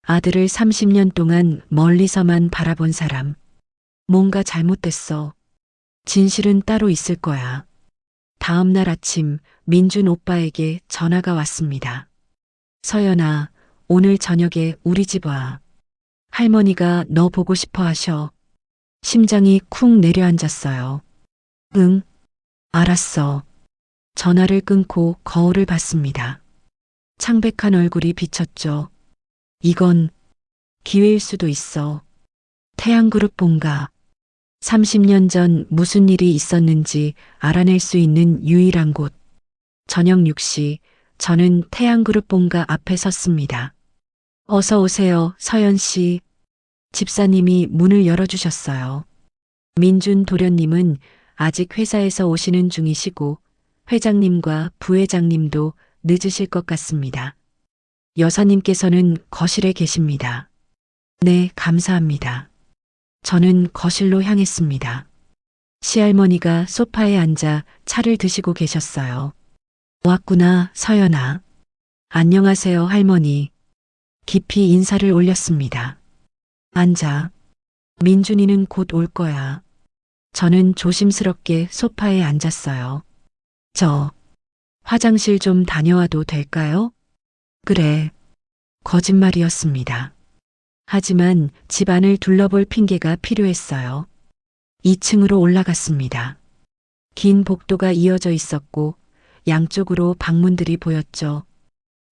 아들을 30년 동안 멀리서만 바라본 사람. 뭔가 잘못됐어. 진실은 따로 있을 거야. 다음 날 아침 민준 오빠에게 전화가 왔습니다. 서연아, 오늘 저녁에 우리 집 와. 할머니가 너 보고 싶어 하셔. 심장이 쿵 내려앉았어요. 응, 알았어. 전화를 끊고 거울을 봤습니다. 창백한 얼굴이 비쳤죠. 이건 기회일 수도 있어. 태양그룹 본가. 30년 전 무슨 일이 있었는지 알아낼 수 있는 유일한 곳. 저녁 6시, 저는 태양그룹 본가 앞에 섰습니다. 어서 오세요, 서연 씨. 집사님이 문을 열어주셨어요. 민준 도련님은 아직 회사에서 오시는 중이시고 회장님과 부회장님도 늦으실 것 같습니다. 여사님께서는 거실에 계십니다. 네, 감사합니다. 저는 거실로 향했습니다. 시할머니가 소파에 앉아 차를 드시고 계셨어요. 왔구나, 서연아. 안녕하세요, 할머니. 깊이 인사를 올렸습니다. 앉아. 민준이는 곧 올 거야. 저는 조심스럽게 소파에 앉았어요. 저 화장실 좀 다녀와도 될까요? 그래. 거짓말이었습니다. 하지만 집안을 둘러볼 핑계가 필요했어요. 2층으로 올라갔습니다. 긴 복도가 이어져 있었고 양쪽으로 방문들이 보였죠.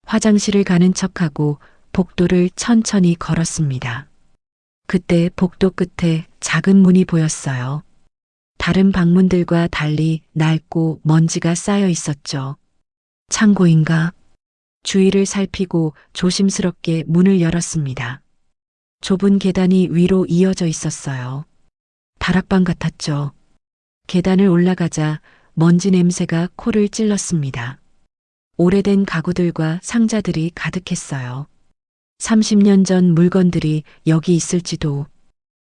화장실을 가는 척하고 복도를 천천히 걸었습니다. 그때 복도 끝에 작은 문이 보였어요. 다른 방문들과 달리 낡고 먼지가 쌓여 있었죠. 창고인가? 주위를 살피고 조심스럽게 문을 열었습니다. 좁은 계단이 위로 이어져 있었어요. 다락방 같았죠. 계단을 올라가자 먼지 냄새가 코를 찔렀습니다. 오래된 가구들과 상자들이 가득했어요. 30년 전 물건들이 여기 있을지도.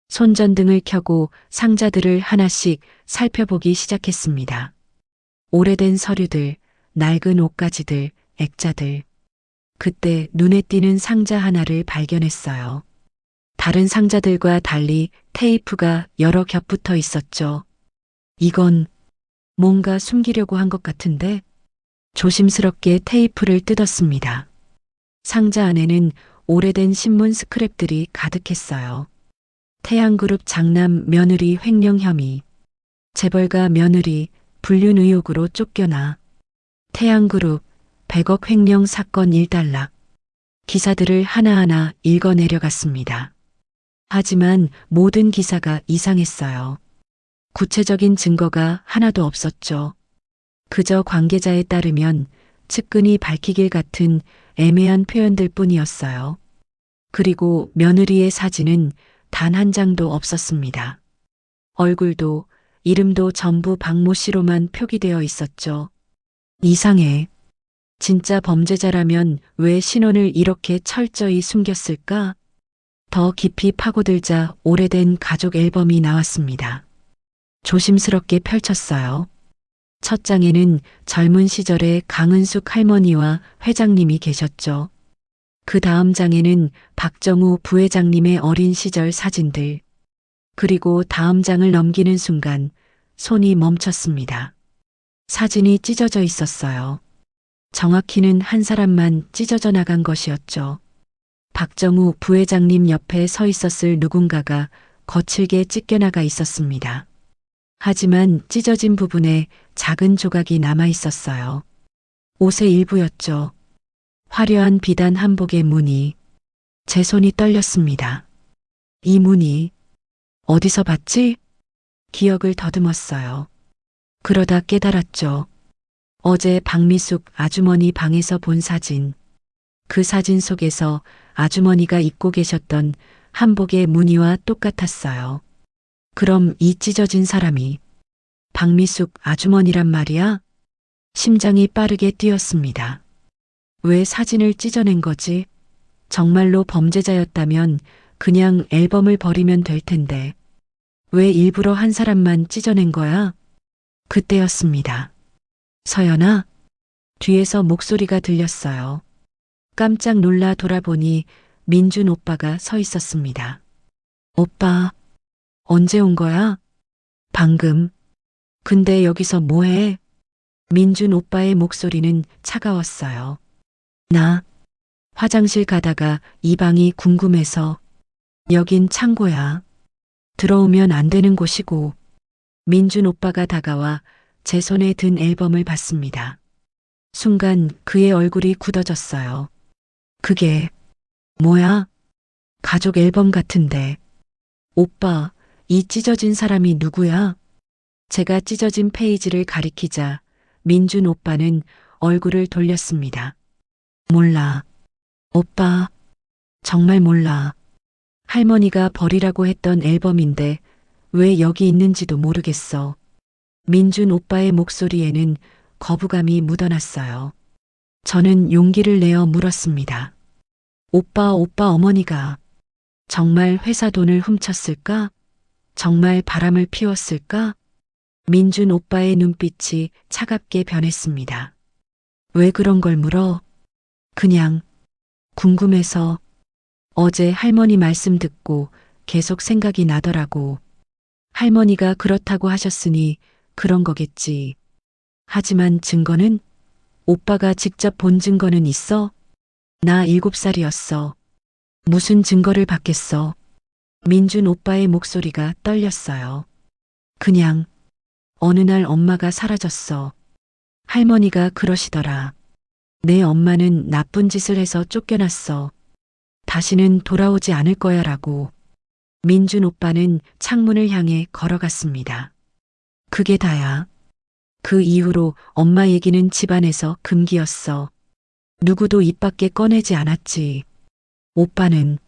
손전등을 켜고 상자들을 하나씩 살펴보기 시작했습니다. 오래된 서류들, 낡은 옷가지들, 액자들. 그때 눈에 띄는 상자 하나를 발견했어요. 다른 상자들과 달리 테이프가 여러 겹 붙어 있었죠. 이건 뭔가 숨기려고 한 것 같은데? 조심스럽게 테이프를 뜯었습니다. 상자 안에는 오래된 신문 스크랩들이 가득했어요. 태양그룹 장남 며느리 횡령 혐의. 재벌가 며느리 불륜 의혹으로 쫓겨나. 태양그룹 100억 횡령 사건 일단락. 기사들을 하나하나 읽어내려갔습니다. 하지만 모든 기사가 이상했어요. 구체적인 증거가 하나도 없었죠. 그저 관계자에 따르면 측근이 밝히길 같은 애매한 표현들 뿐이었어요. 그리고 며느리의 사진은 단 한 장도 없었습니다. 얼굴도 이름도 전부 박모 씨로만 표기되어 있었죠. 이상해. 진짜 범죄자라면 왜 신원을 이렇게 철저히 숨겼을까? 더 깊이 파고들자 오래된 가족 앨범이 나왔습니다. 조심스럽게 펼쳤어요. 첫 장에는 젊은 시절의 강은숙 할머니와 회장님이 계셨죠. 그 다음 장에는 박정우 부회장님의 어린 시절 사진들. 그리고 다음 장을 넘기는 순간 손이 멈췄습니다. 사진이 찢어져 있었어요. 정확히는 한 사람만 찢어져 나간 것이었죠. 박정우 부회장님 옆에 서 있었을 누군가가 거칠게 찢겨나가 있었습니다. 하지만 찢어진 부분에 작은 조각이 남아 있었어요. 옷의 일부였죠. 화려한 비단 한복의 무늬. 제 손이 떨렸습니다. 이 무늬 어디서 봤지? 기억을 더듬었어요. 그러다 깨달았죠. 어제 박미숙 아주머니 방에서 본 사진. 그 사진 속에서 아주머니가 입고 계셨던 한복의 무늬와 똑같았어요. 그럼 이 찢어진 사람이 박미숙 아주머니란 말이야? 심장이 빠르게 뛰었습니다. 왜 사진을 찢어낸 거지? 정말로 범죄자였다면 그냥 앨범을 버리면 될 텐데. 왜 일부러 한 사람만 찢어낸 거야? 그때였습니다. 서연아? 뒤에서 목소리가 들렸어요. 깜짝 놀라 돌아보니 민준 오빠가 서 있었습니다. 오빠, 언제 온 거야? 방금. 근데 여기서 뭐해? 민준 오빠의 목소리는 차가웠어요. 나 화장실 가다가 이 방이 궁금해서. 여긴 창고야. 들어오면 안 되는 곳이고. 민준 오빠가 다가와 제 손에 든 앨범을 봤습니다. 순간 그의 얼굴이 굳어졌어요. 그게 뭐야? 가족 앨범 같은데. 오빠, 이 찢어진 사람이 누구야? 제가 찢어진 페이지를 가리키자 민준 오빠는 얼굴을 돌렸습니다. 몰라. 오빠, 정말 몰라. 할머니가 버리라고 했던 앨범인데 왜 여기 있는지도 모르겠어. 민준 오빠의 목소리에는 거부감이 묻어났어요. 저는 용기를 내어 물었습니다. 오빠 어머니가 정말 회사 돈을 훔쳤을까? 정말 바람을 피웠을까? 민준 오빠의 눈빛이 차갑게 변했습니다. 왜 그런 걸 물어? 그냥 궁금해서. 어제 할머니 말씀 듣고 계속 생각이 나더라고. 할머니가 그렇다고 하셨으니 그런 거겠지. 하지만 증거는? 오빠가 직접 본 증거는 있어? 나 7살이었어. 무슨 증거를 받겠어? 민준 오빠의 목소리가 떨렸어요. 그냥 어느 날 엄마가 사라졌어. 할머니가 그러시더라. 내 엄마는 나쁜 짓을 해서 쫓겨났어. 다시는 돌아오지 않을 거야 라고. 민준 오빠는 창문을 향해 걸어갔습니다. 그게 다야. 그 이후로 엄마 얘기는 집안에서 금기였어. 누구도 입 밖에 꺼내지 않았지. 오빠는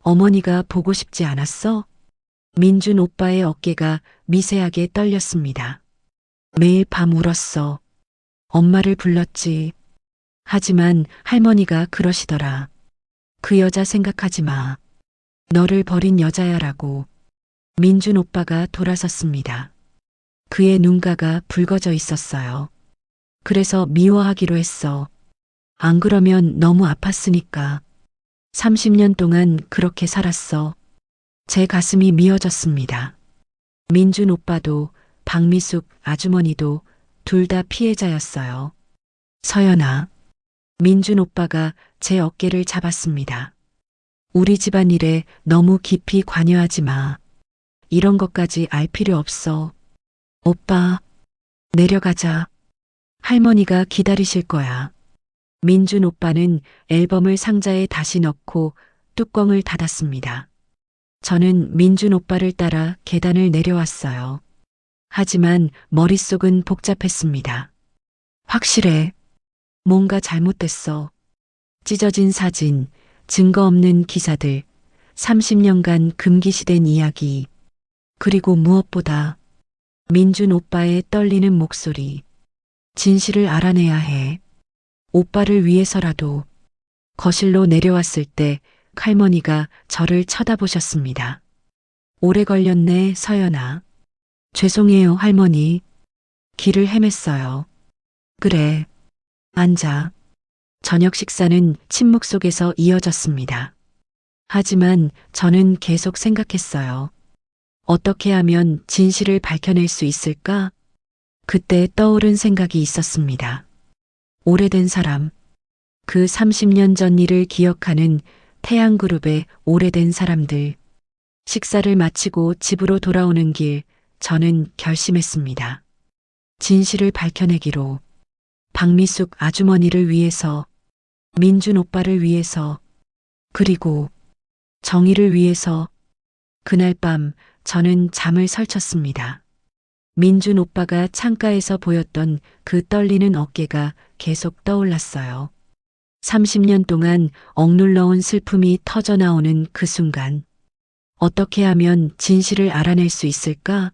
어머니가 보고 싶지 않았어? 민준 오빠의 어깨가 미세하게 떨렸습니다. 매일 밤 울었어. 엄마를 불렀지. 하지만 할머니가 그러시더라. 그 여자 생각하지 마. 너를 버린 여자야라고. 민준 오빠가 돌아섰습니다. 그의 눈가가 붉어져 있었어요. 그래서 미워하기로 했어. 안 그러면 너무 아팠으니까. 30년 동안 그렇게 살았어. 제 가슴이 미어졌습니다. 민준 오빠도 박미숙 아주머니도 둘 다 피해자였어요. 서연아. 민준 오빠가 제 어깨를 잡았습니다. 우리 집안일에 너무 깊이 관여하지 마. 이런 것까지 알 필요 없어. 오빠, 내려가자. 할머니가 기다리실 거야. 민준 오빠는 앨범을 상자에 다시 넣고 뚜껑을 닫았습니다. 저는 민준 오빠를 따라 계단을 내려왔어요. 하지만 머릿속은 복잡했습니다. 확실해. 뭔가 잘못됐어. 찢어진 사진, 증거 없는 기사들, 30년간 금기시된 이야기, 그리고 무엇보다 민준 오빠의 떨리는 목소리. 진실을 알아내야 해. 오빠를 위해서라도. 거실로 내려왔을 때 할머니가 저를 쳐다보셨습니다. 오래 걸렸네, 서연아. 죄송해요, 할머니. 길을 헤맸어요. 그래. 앉아. 저녁 식사는 침묵 속에서 이어졌습니다. 하지만 저는 계속 생각했어요. 어떻게 하면 진실을 밝혀낼 수 있을까? 그때 떠오른 생각이 있었습니다. 오래된 사람, 그 30년 전 일을 기억하는 태양그룹의 오래된 사람들. 식사를 마치고 집으로 돌아오는 길, 저는 결심했습니다. 진실을 밝혀내기로, 박미숙 아주머니를 위해서, 민준 오빠를 위해서, 그리고 정의를 위해서. 그날 밤 저는 잠을 설쳤습니다. 민준 오빠가 창가에서 보였던 그 떨리는 어깨가 계속 떠올랐어요. 30년 동안 억눌러온 슬픔이 터져나오는 그 순간. 어떻게 하면 진실을 알아낼 수 있을까?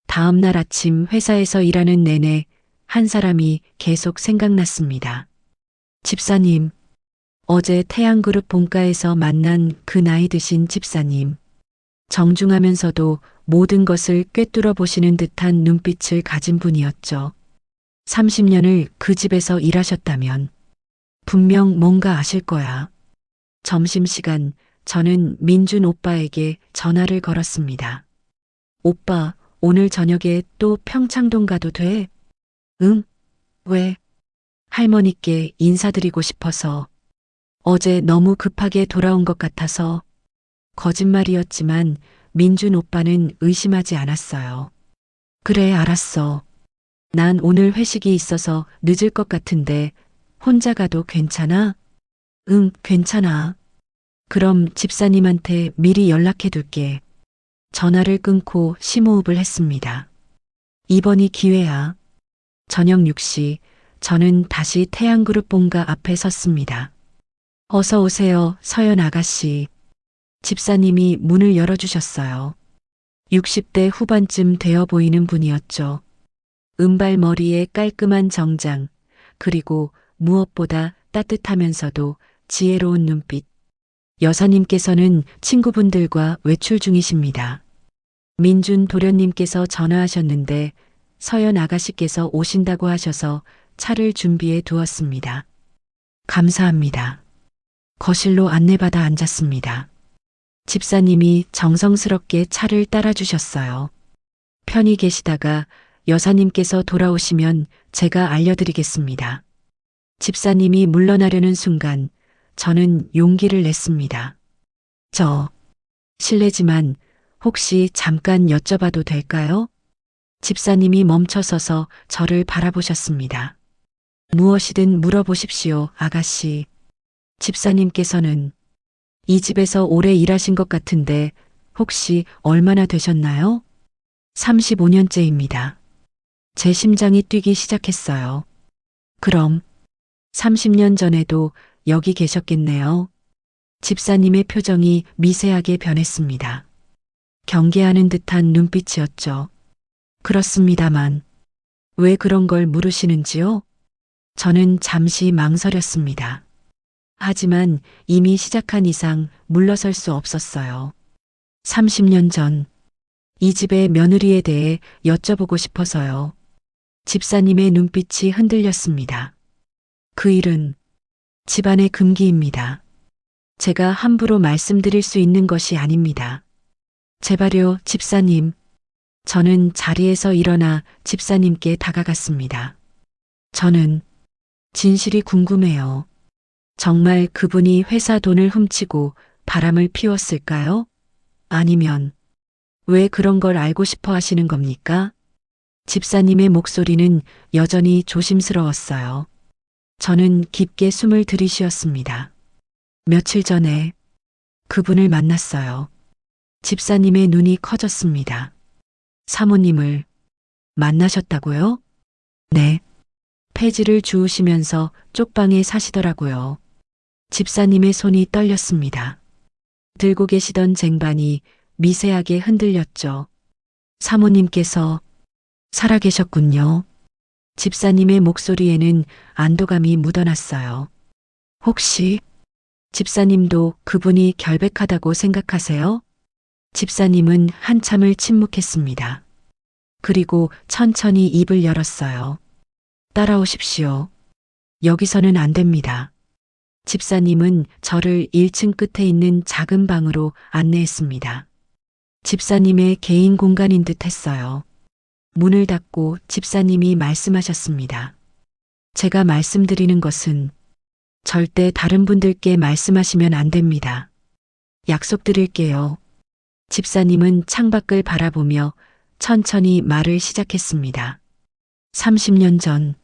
다음 날 아침 회사에서 일하는 내내 한 사람이 계속 생각났습니다. 집사님, 어제 태양그룹 본가에서 만난 그 나이 드신 집사님. 정중하면서도 모든 것을 꿰뚫어 보시는 듯한 눈빛을 가진 분이었죠. 30년을 그 집에서 일하셨다면 분명 뭔가 아실 거야. 점심시간 저는 민준 오빠에게 전화를 걸었습니다. 오빠, 오늘 저녁에 또 평창동 가도 돼? 응? 왜? 할머니께 인사드리고 싶어서. 어제 너무 급하게 돌아온 것 같아서. 거짓말이었지만 민준 오빠는 의심하지 않았어요. 그래, 알았어. 난 오늘 회식이 있어서 늦을 것 같은데 혼자 가도 괜찮아? 응, 괜찮아. 그럼 집사님한테 미리 연락해 둘게. 전화를 끊고 심호흡을 했습니다. 이번이 기회야. 저녁 6시, 저는 다시 태양그룹 본가 앞에 섰습니다. 어서 오세요, 서연 아가씨. 집사님이 문을 열어주셨어요. 60대 후반쯤 되어 보이는 분이었죠. 은발 머리에 깔끔한 정장, 그리고 무엇보다 따뜻하면서도 지혜로운 눈빛. 여사님께서는 친구분들과 외출 중이십니다. 민준 도련님께서 전화하셨는데 서연 아가씨께서 오신다고 하셔서 차를 준비해 두었습니다. 감사합니다. 거실로 안내받아 앉았습니다. 집사님이 정성스럽게 차를 따라주셨어요. 편히 계시다가 여사님께서 돌아오시면 제가 알려드리겠습니다. 집사님이 물러나려는 순간 저는 용기를 냈습니다. 실례지만 혹시 잠깐 여쭤봐도 될까요? 집사님이 멈춰서서 저를 바라보셨습니다. 무엇이든 물어보십시오, 아가씨. 집사님께서는 이 집에서 오래 일하신 것 같은데 혹시 얼마나 되셨나요? 35년째입니다. 제 심장이 뛰기 시작했어요. 그럼 30년 전에도 여기 계셨겠네요. 집사님의 표정이 미세하게 변했습니다. 경계하는 듯한 눈빛이었죠. 그렇습니다만 왜 그런 걸 물으시는지요? 저는 잠시 망설였습니다. 하지만 이미 시작한 이상 물러설 수 없었어요. 30년 전, 이 집의 며느리에 대해 여쭤보고 싶어서요. 집사님의 눈빛이 흔들렸습니다. 그 일은 집안의 금기입니다. 제가 함부로 말씀드릴 수 있는 것이 아닙니다. 제발요, 집사님. 저는 자리에서 일어나 집사님께 다가갔습니다. 저는 진실이 궁금해요. 정말 그분이 회사 돈을 훔치고 바람을 피웠을까요? 아니면 왜 그런 걸 알고 싶어 하시는 겁니까? 집사님의 목소리는 여전히 조심스러웠어요. 저는 깊게 숨을 들이쉬었습니다. 며칠 전에 그분을 만났어요. 집사님의 눈이 커졌습니다. 사모님을 만나셨다고요? 네. 폐지를 주우시면서 쪽방에 사시더라고요. 집사님의 손이 떨렸습니다. 들고 계시던 쟁반이 미세하게 흔들렸죠. 사모님께서 살아계셨군요. 집사님의 목소리에는 안도감이 묻어났어요. 혹시 집사님도 그분이 결백하다고 생각하세요? 집사님은 한참을 침묵했습니다. 그리고 천천히 입을 열었어요. 따라오십시오. 여기서는 안 됩니다. 집사님은 저를 1층 끝에 있는 작은 방으로 안내했습니다. 집사님의 개인 공간인 듯 했어요. 문을 닫고 집사님이 말씀하셨습니다. 제가 말씀드리는 것은 절대 다른 분들께 말씀하시면 안 됩니다. 약속드릴게요. 집사님은 창밖을 바라보며 천천히 말을 시작했습니다. 30년 전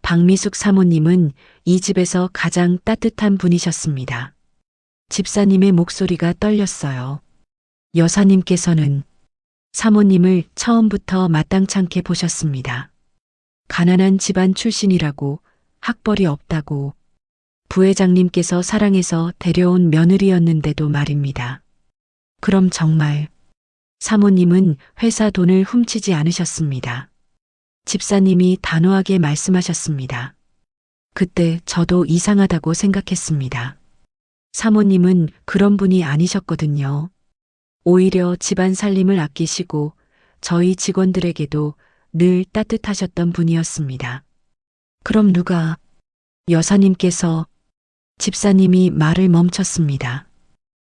박미숙 사모님은 이 집에서 가장 따뜻한 분이셨습니다. 집사님의 목소리가 떨렸어요. 여사님께서는 사모님을 처음부터 마땅찮게 보셨습니다. 가난한 집안 출신이라고, 학벌이 없다고, 부회장님께서 사랑해서 데려온 며느리였는데도 말입니다. 그럼 정말 사모님은 회사 돈을 훔치지 않으셨습니다. 집사님이 단호하게 말씀하셨습니다. 그때 저도 이상하다고 생각했습니다. 사모님은 그런 분이 아니셨거든요. 오히려 집안 살림을 아끼시고 저희 직원들에게도 늘 따뜻하셨던 분이었습니다. 그럼 누가? 여사님께서. 집사님이 말을 멈췄습니다.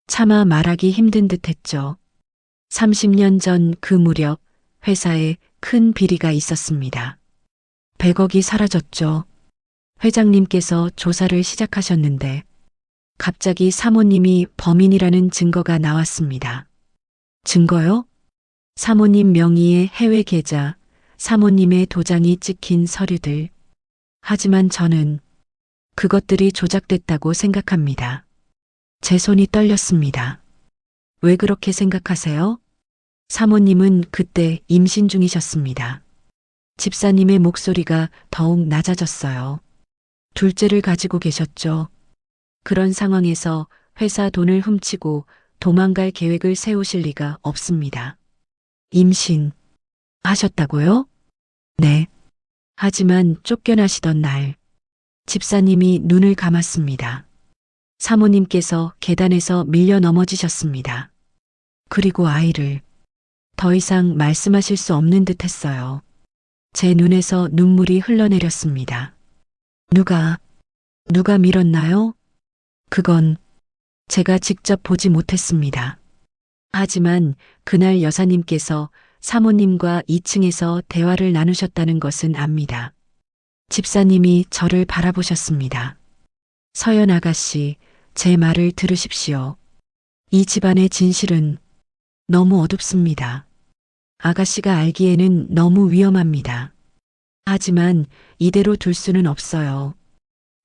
차마 말하기 힘든 듯 했죠. 30년 전 그 무렵 회사에 큰 비리가 있었습니다. 100억이 사라졌죠. 회장님께서 조사를 시작하셨는데 갑자기 사모님이 범인이라는 증거가 나왔습니다. 증거요? 사모님 명의의 해외 계좌, 사모님의 도장이 찍힌 서류들. 하지만 저는 그것들이 조작됐다고 생각합니다. 제 손이 떨렸습니다. 왜 그렇게 생각하세요? 사모님은 그때 임신 중이셨습니다. 집사님의 목소리가 더욱 낮아졌어요. 둘째를 가지고 계셨죠. 그런 상황에서 회사 돈을 훔치고 도망갈 계획을 세우실 리가 없습니다. 임신 하셨다고요? 네. 하지만 쫓겨나시던 날 집사님이 눈을 감았습니다. 사모님께서 계단에서 밀려 넘어지셨습니다. 그리고 아이를 더 이상 말씀하실 수 없는 듯 했어요. 제 눈에서 눈물이 흘러내렸습니다. 누가 밀었나요? 그건 제가 직접 보지 못했습니다. 하지만 그날 여사님께서 사모님과 2층에서 대화를 나누셨다는 것은 압니다. 집사님이 저를 바라보셨습니다. 서연 아가씨, 제 말을 들으십시오. 이 집안의 진실은 너무 어둡습니다. 아가씨가 알기에는 너무 위험합니다. 하지만 이대로 둘 수는 없어요.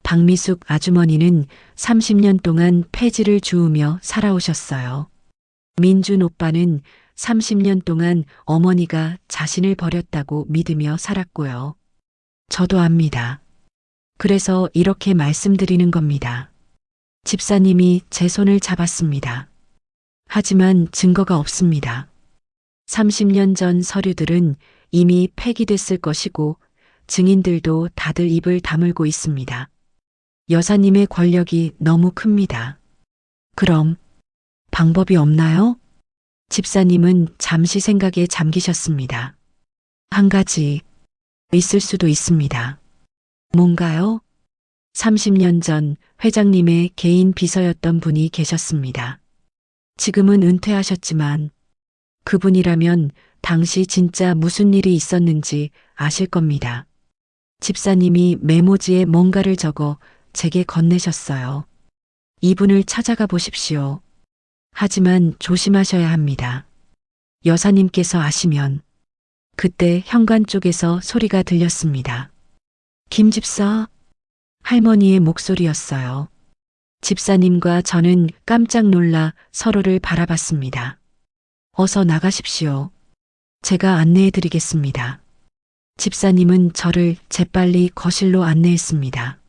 박미숙 아주머니는 30년 동안 폐지를 주우며 살아오셨어요. 민준 오빠는 30년 동안 어머니가 자신을 버렸다고 믿으며 살았고요. 저도 압니다. 그래서 이렇게 말씀드리는 겁니다. 집사님이 제 손을 잡았습니다. 하지만 증거가 없습니다. 30년 전 서류들은 이미 폐기됐을 것이고 증인들도 다들 입을 다물고 있습니다. 여사님의 권력이 너무 큽니다. 그럼 방법이 없나요? 집사님은 잠시 생각에 잠기셨습니다. 한 가지 있을 수도 있습니다. 뭔가요? 30년 전 회장님의 개인 비서였던 분이 계셨습니다. 지금은 은퇴하셨지만 그분이라면 당시 진짜 무슨 일이 있었는지 아실 겁니다. 집사님이 메모지에 뭔가를 적어 제게 건네셨어요. 이분을 찾아가 보십시오. 하지만 조심하셔야 합니다. 여사님께서 아시면. 그때 현관 쪽에서 소리가 들렸습니다. 김 집사? 할머니의 목소리였어요. 집사님과 저는 깜짝 놀라 서로를 바라봤습니다. 어서 나가십시오. 제가 안내해 드리겠습니다. 집사님은 저를 재빨리 거실로 안내했습니다.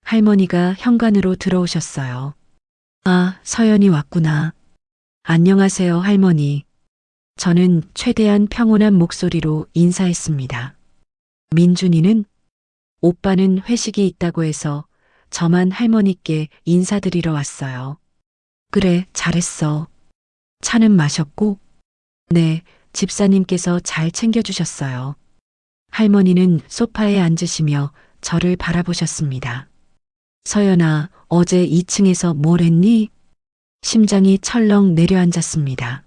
할머니가 현관으로 들어오셨어요. 아, 서연이 왔구나. 안녕하세요, 할머니. 저는 최대한 평온한 목소리로 인사했습니다. 민준이는? 오빠는 회식이 있다고 해서 저만 할머니께 인사드리러 왔어요. 그래, 잘했어. 차는 마셨고? 네, 집사님께서 잘 챙겨주셨어요. 할머니는 소파에 앉으시며 저를 바라보셨습니다. 서연아, 어제 2층에서 뭘 했니? 심장이 철렁 내려앉았습니다.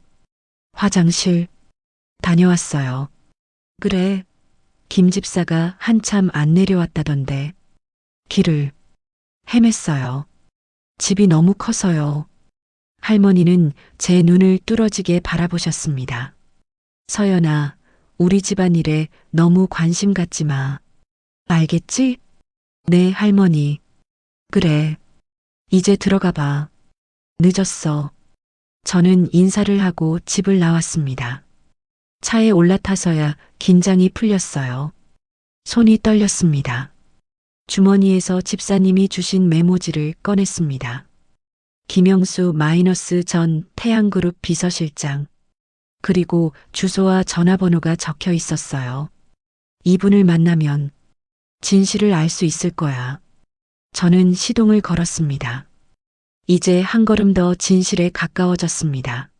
화장실 다녀왔어요. 그래, 김 집사가 한참 안 내려왔다던데. 길을 헤맸어요. 집이 너무 커서요. 할머니는 제 눈을 뚫어지게 바라보셨습니다. 서연아, 우리 집안일에 너무 관심 갖지 마. 알겠지? 네, 할머니. 그래. 이제 들어가 봐. 늦었어. 저는 인사를 하고 집을 나왔습니다. 차에 올라타서야 긴장이 풀렸어요. 손이 떨렸습니다. 주머니에서 집사님이 주신 메모지를 꺼냈습니다. 김영수 전 태양그룹 비서실장. 그리고 주소와 전화번호가 적혀 있었어요. 이분을 만나면 진실을 알 수 있을 거야. 저는 시동을 걸었습니다. 이제 한 걸음 더 진실에 가까워졌습니다.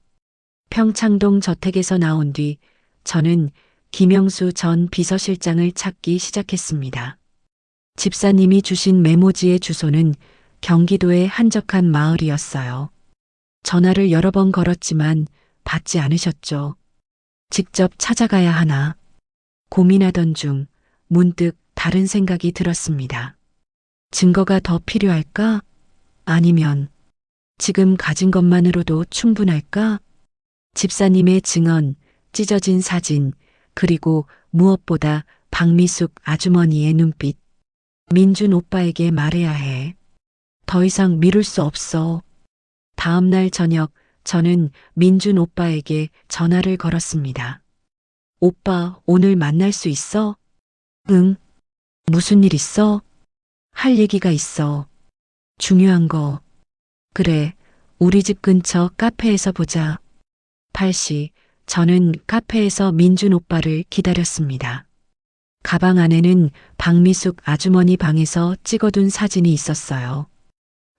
평창동 저택에서 나온 뒤 저는 김영수 전 비서실장을 찾기 시작했습니다. 집사님이 주신 메모지의 주소는 경기도의 한적한 마을이었어요. 전화를 여러 번 걸었지만 받지 않으셨죠. 직접 찾아가야 하나 고민하던 중 문득 다른 생각이 들었습니다. 증거가 더 필요할까? 아니면 지금 가진 것만으로도 충분할까? 집사님의 증언, 찢어진 사진, 그리고 무엇보다 박미숙 아주머니의 눈빛. 민준 오빠에게 말해야 해. 더 이상 미룰 수 없어. 다음 날 저녁 저는 민준 오빠에게 전화를 걸었습니다. 오빠, 오늘 만날 수 있어? 응. 무슨 일 있어? 할 얘기가 있어. 중요한 거. 그래, 우리 집 근처 카페에서 보자. 8시, 저는 카페에서 민준 오빠를 기다렸습니다. 가방 안에는 박미숙 아주머니 방에서 찍어둔 사진이 있었어요.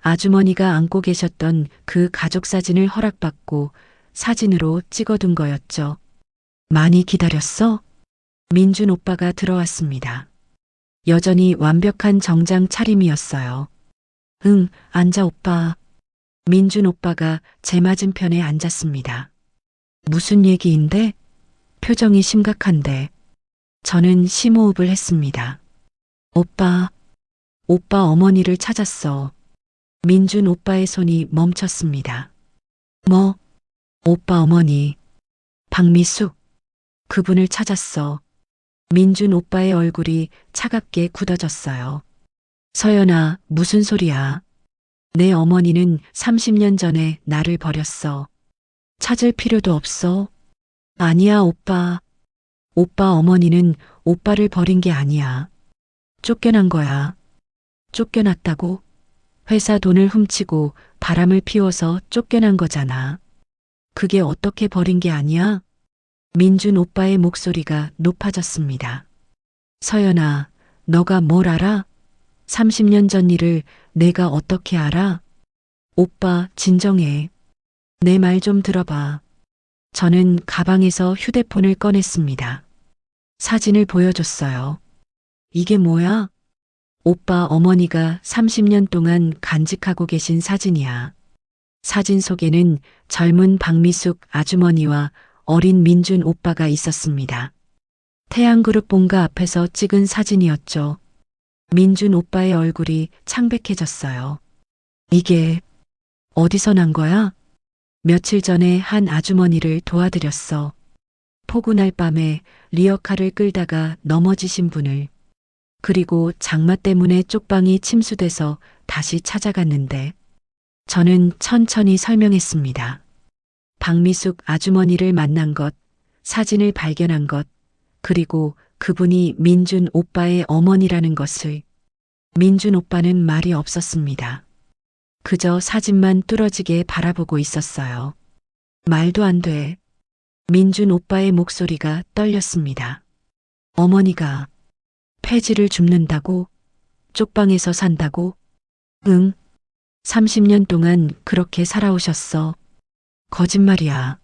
아주머니가 안고 계셨던 그 가족 사진을 허락받고 사진으로 찍어둔 거였죠. 많이 기다렸어? 민준 오빠가 들어왔습니다. 여전히 완벽한 정장 차림이었어요. 응, 앉아 오빠. 민준 오빠가 제 맞은편에 앉았습니다. 무슨 얘기인데? 표정이 심각한데. 저는 심호흡을 했습니다. 오빠 어머니를 찾았어. 민준 오빠의 손이 멈췄습니다. 뭐? 오빠 어머니. 박미숙. 그분을 찾았어. 민준 오빠의 얼굴이 차갑게 굳어졌어요. 서연아, 무슨 소리야? 내 어머니는 30년 전에 나를 버렸어. 찾을 필요도 없어. 아니야, 오빠. 오빠 어머니는 오빠를 버린 게 아니야. 쫓겨난 거야. 쫓겨났다고? 회사 돈을 훔치고 바람을 피워서 쫓겨난 거잖아. 그게 어떻게 버린 게 아니야? 민준 오빠의 목소리가 높아졌습니다. 서연아, 너가 뭘 알아? 30년 전 일을 내가 어떻게 알아? 오빠, 진정해. 내 말 좀 들어봐. 저는 가방에서 휴대폰을 꺼냈습니다. 사진을 보여줬어요. 이게 뭐야? 오빠 어머니가 30년 동안 간직하고 계신 사진이야. 사진 속에는 젊은 박미숙 아주머니와 어린 민준 오빠가 있었습니다. 태양그룹 본가 앞에서 찍은 사진이었죠. 민준 오빠의 얼굴이 창백해졌어요. 이게 어디서 난 거야? 며칠 전에 한 아주머니를 도와드렸어. 포근할 밤에 리어카를 끌다가 넘어지신 분을. 그리고 장마 때문에 쪽방이 침수돼서 다시 찾아갔는데 저는 천천히 설명했습니다. 박미숙 아주머니를 만난 것, 사진을 발견한 것, 그리고 그분이 민준 오빠의 어머니라는 것을. 민준 오빠는 말이 없었습니다. 그저 사진만 뚫어지게 바라보고 있었어요. 말도 안 돼. 민준 오빠의 목소리가 떨렸습니다. 어머니가 폐지를 줍는다고? 쪽방에서 산다고? 응. 30년 동안 그렇게 살아오셨어. 거짓말이야.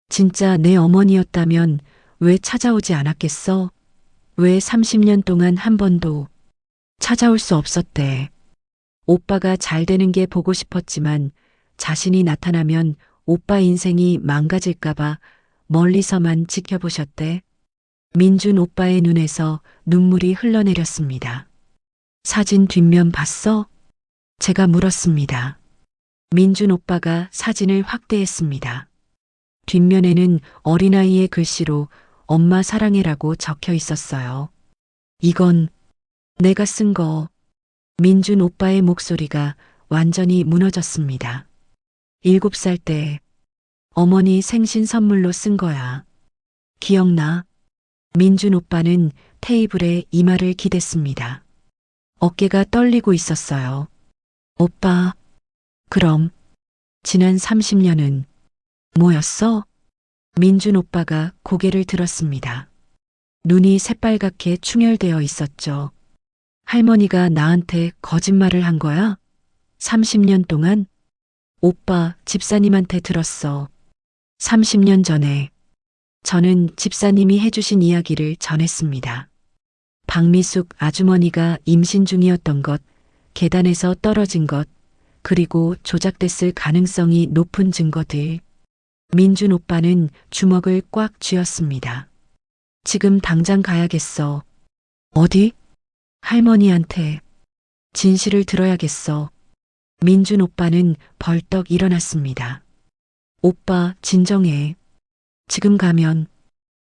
진짜 내 어머니였다면 왜 찾아오지 않았겠어? 왜 30년 동안 한 번도 찾아올 수 없었대. 오빠가 잘 되는 게 보고 싶었지만 자신이 나타나면 오빠 인생이 망가질까봐 멀리서만 지켜보셨대. 민준 오빠의 눈에서 눈물이 흘러내렸습니다. 사진 뒷면 봤어? 제가 물었습니다. 민준 오빠가 사진을 확대했습니다. 뒷면에는 어린아이의 글씨로 엄마 사랑해라고 적혀 있었어요. 이건 내가 쓴 거. 민준 오빠의 목소리가 완전히 무너졌습니다. 7살 때 어머니 생신 선물로 쓴 거야. 기억나? 민준 오빠는 테이블에 이마를 기댔습니다. 어깨가 떨리고 있었어요. 오빠, 그럼 지난 30년은 뭐였어? 민준 오빠가 고개를 들었습니다. 눈이 새빨갛게 충혈되어 있었죠. 할머니가 나한테 거짓말을 한 거야? 30년 동안? 오빠, 집사님한테 들었어. 30년 전에 저는 집사님이 해주신 이야기를 전했습니다. 박미숙 아주머니가 임신 중이었던 것, 계단에서 떨어진 것, 그리고 조작됐을 가능성이 높은 증거들. 민준 오빠는 주먹을 꽉 쥐었습니다. 지금 당장 가야겠어. 어디? 할머니한테. 진실을 들어야겠어. 민준 오빠는 벌떡 일어났습니다. 오빠, 진정해. 지금 가면.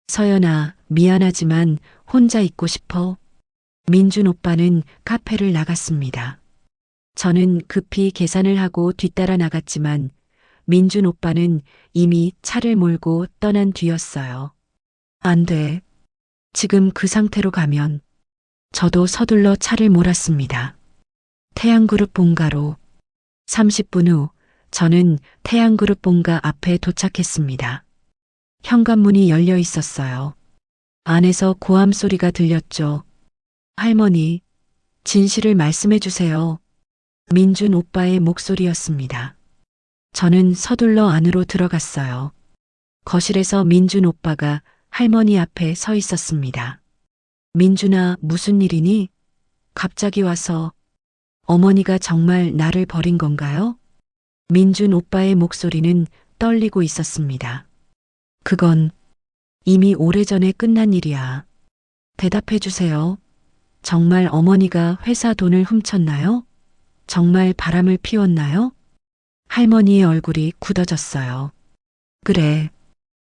서연아, 미안하지만 혼자 있고 싶어. 민준 오빠는 카페를 나갔습니다. 저는 급히 계산을 하고 뒤따라 나갔지만 민준 오빠는 이미 차를 몰고 떠난 뒤였어요. 안 돼. 지금 그 상태로 가면. 저도 서둘러 차를 몰았습니다. 태양그룹 본가로. 30분 후 저는 태양그룹 본가 앞에 도착했습니다. 현관문이 열려 있었어요. 안에서 고함 소리가 들렸죠. 할머니, 진실을 말씀해 주세요. 민준 오빠의 목소리였습니다. 저는 서둘러 안으로 들어갔어요. 거실에서 민준 오빠가 할머니 앞에 서 있었습니다. 민준아, 무슨 일이니? 갑자기 와서. 어머니가 정말 나를 버린 건가요? 민준 오빠의 목소리는 떨리고 있었습니다. 그건 이미 오래전에 끝난 일이야. 대답해 주세요. 정말 어머니가 회사 돈을 훔쳤나요? 정말 바람을 피웠나요? 할머니의 얼굴이 굳어졌어요. 그래.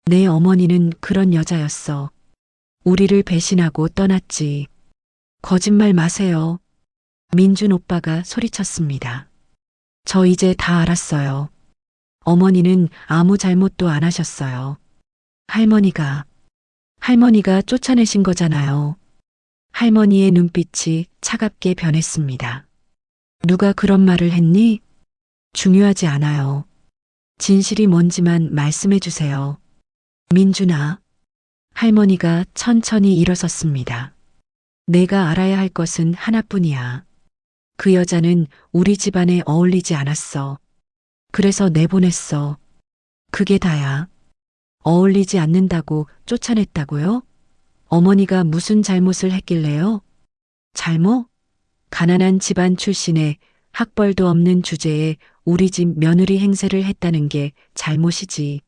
내 어머니는 그런 여자였어. 우리를 배신하고 떠났지. 거짓말 마세요. 민준 오빠가 소리쳤습니다. 저 이제 다 알았어요. 어머니는 아무 잘못도 안 하셨어요. 할머니가 쫓아내신 거잖아요. 할머니의 눈빛이 차갑게 변했습니다. 누가 그런 말을 했니? 중요하지 않아요. 진실이 뭔지만 말씀해 주세요. 민준아. 할머니가 천천히 일어섰습니다. 내가 알아야 할 것은 하나뿐이야. 그 여자는 우리 집안에 어울리지 않았어. 그래서 내보냈어. 그게 다야. 어울리지 않는다고 쫓아냈다고요? 어머니가 무슨 잘못을 했길래요? 잘못? 가난한 집안 출신의 학벌도 없는 주제에 우리 집 며느리 행세를 했다는 게 잘못이지.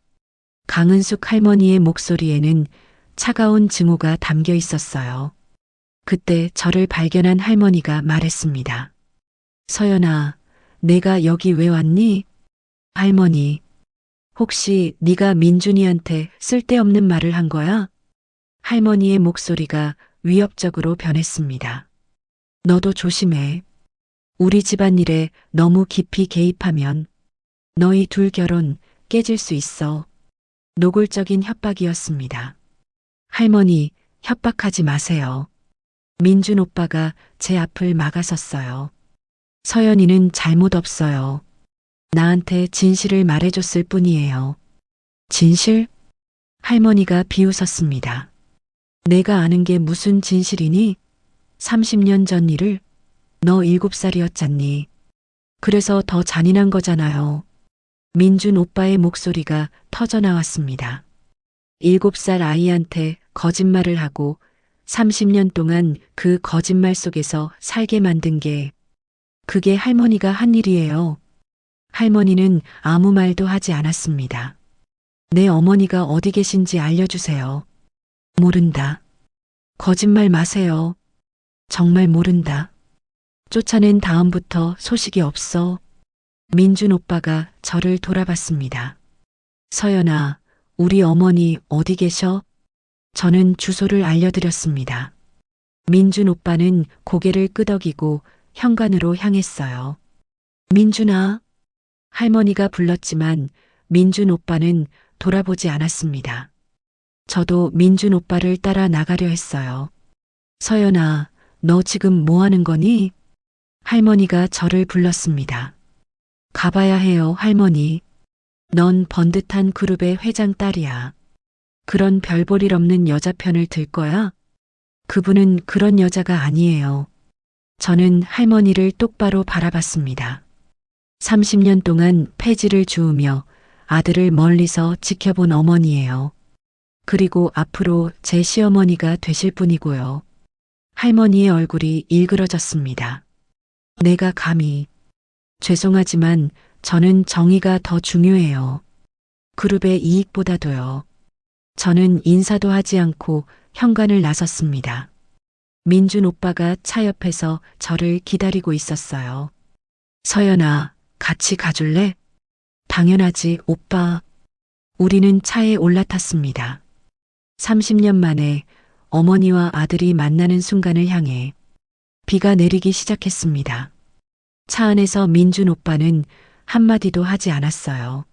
강은숙 할머니의 목소리에는 차가운 증오가 담겨 있었어요. 그때 저를 발견한 할머니가 말했습니다. 서연아, 내가 여기 왜 왔니? 할머니, 혹시 네가 민준이한테 쓸데없는 말을 한 거야? 할머니의 목소리가 위협적으로 변했습니다. 너도 조심해. 우리 집안일에 너무 깊이 개입하면 너희 둘 결혼 깨질 수 있어. 노골적인 협박이었습니다. 할머니, 협박하지 마세요. 민준 오빠가 제 앞을 막아섰어요. 서연이는 잘못 없어요. 나한테 진실을 말해줬을 뿐이에요. 진실? 할머니가 비웃었습니다. 내가 아는 게 무슨 진실이니? 30년 전 일을? 너 7살이었잖니. 그래서 더 잔인한 거잖아요. 민준 오빠의 목소리가 터져나왔습니다. 7살 아이한테 거짓말을 하고 30년 동안 그 거짓말 속에서 살게 만든 게 그게 할머니가 한 일이에요. 할머니는 아무 말도 하지 않았습니다. 내 어머니가 어디 계신지 알려주세요. 모른다. 거짓말 마세요. 정말 모른다. 쫓아낸 다음부터 소식이 없어. 민준 오빠가 저를 돌아봤습니다. 서연아, 우리 어머니 어디 계셔? 저는 주소를 알려드렸습니다. 민준 오빠는 고개를 끄덕이고 현관으로 향했어요. 민준아. 할머니가 불렀지만 민준 오빠는 돌아보지 않았습니다. 저도 민준 오빠를 따라 나가려 했어요. 서연아, 너 지금 뭐 하는 거니? 할머니가 저를 불렀습니다. 가봐야 해요, 할머니. 넌 번듯한 그룹의 회장 딸이야. 그런 별 볼 일 없는 여자 편을 들 거야? 그분은 그런 여자가 아니에요. 저는 할머니를 똑바로 바라봤습니다. 30년 동안 폐지를 주우며 아들을 멀리서 지켜본 어머니예요. 그리고 앞으로 제 시어머니가 되실 분이고요. 할머니의 얼굴이 일그러졌습니다. 내가 감히. 죄송하지만 저는 정의가 더 중요해요. 그룹의 이익보다도요. 저는 인사도 하지 않고 현관을 나섰습니다. 민준 오빠가 차 옆에서 저를 기다리고 있었어요. 서연아, 같이 가줄래? 당연하지, 오빠. 우리는 차에 올라탔습니다. 30년 만에 어머니와 아들이 만나는 순간을 향해 비가 내리기 시작했습니다. 차 안에서 민준 오빠는 한마디도 하지 않았어요.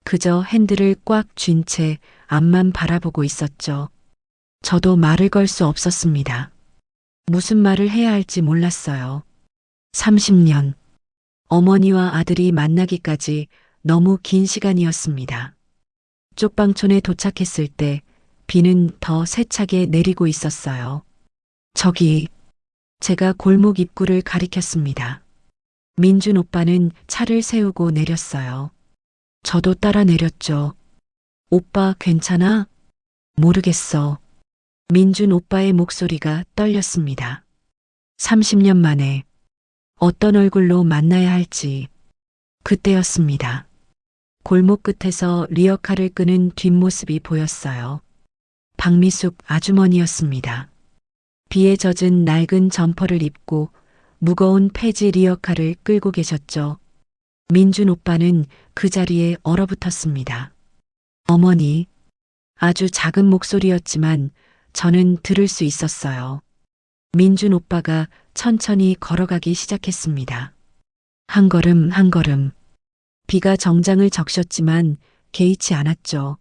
그저 핸들을 꽉 쥔 채 앞만 바라보고 있었죠. 저도 말을 걸 수 없었습니다. 무슨 말을 해야 할지 몰랐어요. 30년. 어머니와 아들이 만나기까지 너무 긴 시간이었습니다. 쪽방촌에 도착했을 때 비는 더 세차게 내리고 있었어요. 저기, 제가 골목 입구를 가리켰습니다. 민준 오빠는 차를 세우고 내렸어요. 저도 따라 내렸죠. 오빠 괜찮아? 모르겠어. 민준 오빠의 목소리가 떨렸습니다. 30년 만에 어떤 얼굴로 만나야 할지 그때였습니다. 골목 끝에서 리어카를 끄는 뒷모습이 보였어요. 박미숙 아주머니였습니다. 비에 젖은 낡은 점퍼를 입고 무거운 폐지 리어카를 끌고 계셨죠. 민준 오빠는 그 자리에 얼어붙었습니다. 어머니. 아주 작은 목소리였지만 저는 들을 수 있었어요. 민준 오빠가 천천히 걸어가기 시작했습니다. 한 걸음 한 걸음. 비가 정장을 적셨지만 개의치 않았죠.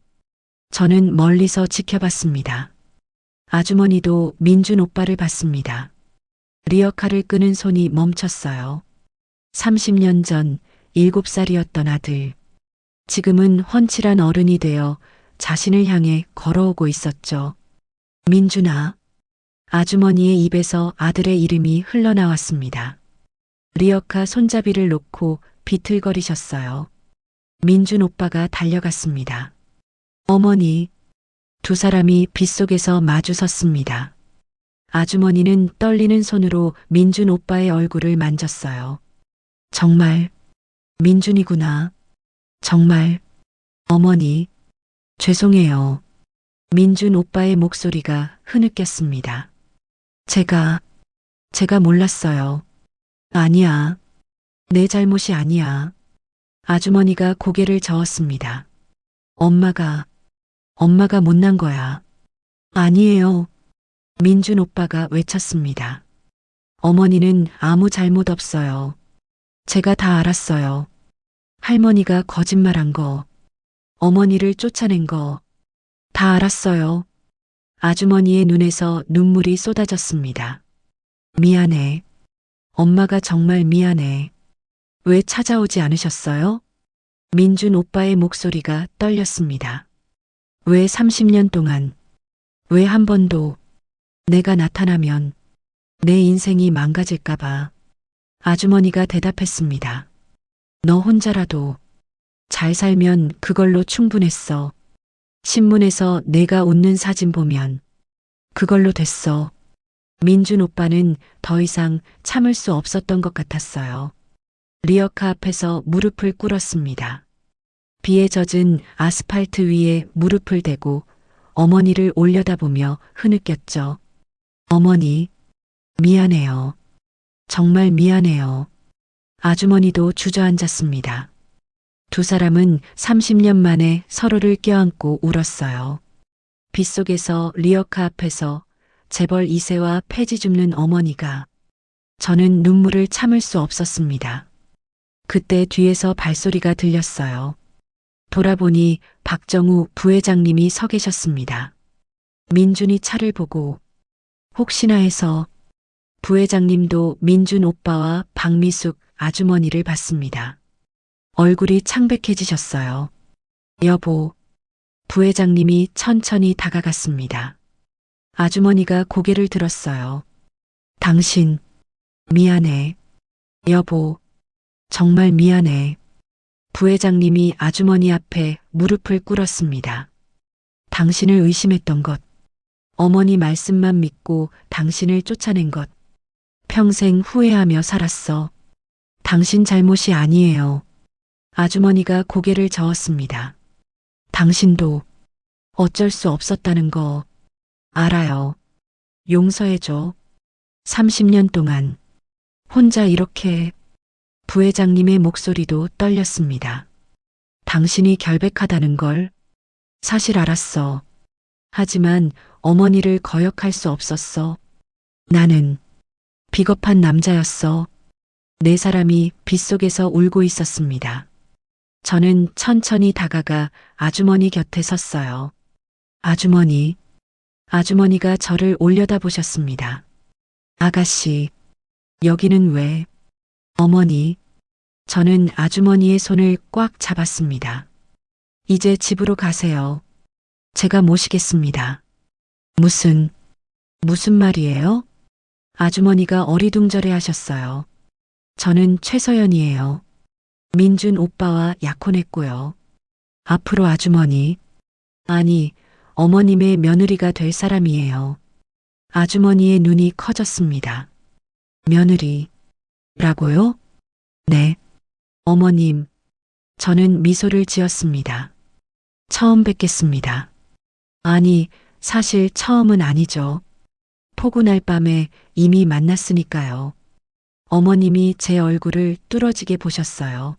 저는 멀리서 지켜봤습니다. 아주머니도 민준 오빠를 봤습니다. 리어카를 끄는 손이 멈췄어요. 30년 전 7살이었던 아들. 지금은 훤칠한 어른이 되어 자신을 향해 걸어오고 있었죠. 민준아. 아주머니의 입에서 아들의 이름이 흘러나왔습니다. 리어카 손잡이를 놓고 비틀거리셨어요. 민준 오빠가 달려갔습니다. 어머니. 두 사람이 빗속에서 마주 섰습니다. 아주머니는 떨리는 손으로 민준 오빠의 얼굴을 만졌어요. 정말 민준이구나. 정말. 어머니. 죄송해요. 민준 오빠의 목소리가 흐느꼈습니다. 제가 몰랐어요. 아니야. 내 잘못이 아니야. 아주머니가 고개를 저었습니다. 엄마가 못난 거야. 아니에요. 민준 오빠가 외쳤습니다. 어머니는 아무 잘못 없어요. 제가 다 알았어요. 할머니가 거짓말한 거, 어머니를 쫓아낸 거, 다 알았어요. 아주머니의 눈에서 눈물이 쏟아졌습니다. 미안해. 엄마가 정말 미안해. 왜 찾아오지 않으셨어요? 민준 오빠의 목소리가 떨렸습니다. 왜 30년 동안, 왜 한 번도 내가 나타나면 내 인생이 망가질까봐. 아주머니가 대답했습니다. 너 혼자라도 잘 살면 그걸로 충분했어. 신문에서 내가 웃는 사진 보면 그걸로 됐어. 민준 오빠는 더 이상 참을 수 없었던 것 같았어요. 리어카 앞에서 무릎을 꿇었습니다. 비에 젖은 아스팔트 위에 무릎을 대고 어머니를 올려다보며 흐느꼈죠. 어머니, 미안해요. 정말 미안해요. 아주머니도 주저앉았습니다. 두 사람은 30년 만에 서로를 껴안고 울었어요. 빗속에서 리어카 앞에서 재벌 2세와 폐지 줍는 어머니가 저는 눈물을 참을 수 없었습니다. 그때 뒤에서 발소리가 들렸어요. 돌아보니 박정우 부회장님이 서 계셨습니다. 민준이 차를 보고 혹시나 해서 부회장님도 민준 오빠와 박미숙 아주머니를 봤습니다. 얼굴이 창백해지셨어요. 여보, 부회장님이 천천히 다가갔습니다. 아주머니가 고개를 들었어요. 당신, 미안해. 여보, 정말 미안해. 부회장님이 아주머니 앞에 무릎을 꿇었습니다. 당신을 의심했던 것, 어머니 말씀만 믿고 당신을 쫓아낸 것, 평생 후회하며 살았어. 당신 잘못이 아니에요. 아주머니가 고개를 저었습니다. 당신도 어쩔 수 없었다는 거 알아요. 용서해줘. 30년 동안 혼자 이렇게. 부회장님의 목소리도 떨렸습니다. 당신이 결백하다는 걸 사실 알았어. 하지만 어머니를 거역할 수 없었어. 나는 비겁한 남자였어. 네 사람이 빗속에서 울고 있었습니다. 저는 천천히 다가가 아주머니 곁에 섰어요. 아주머니, 아주머니가 저를 올려다보셨습니다. 아가씨, 여기는 왜? 어머니, 저는 아주머니의 손을 꽉 잡았습니다. 이제 집으로 가세요. 제가 모시겠습니다. 무슨 말이에요? 아주머니가 어리둥절해 하셨어요. 저는 최서연이에요. 민준 오빠와 약혼했고요. 앞으로 아주머니, 아니, 어머님의 며느리가 될 사람이에요. 아주머니의 눈이 커졌습니다. 며느리라고요? 네. 어머님, 저는 미소를 지었습니다. 처음 뵙겠습니다. 아니, 사실 처음은 아니죠. 포근할 밤에 이미 만났으니까요. 어머님이 제 얼굴을 뚫어지게 보셨어요.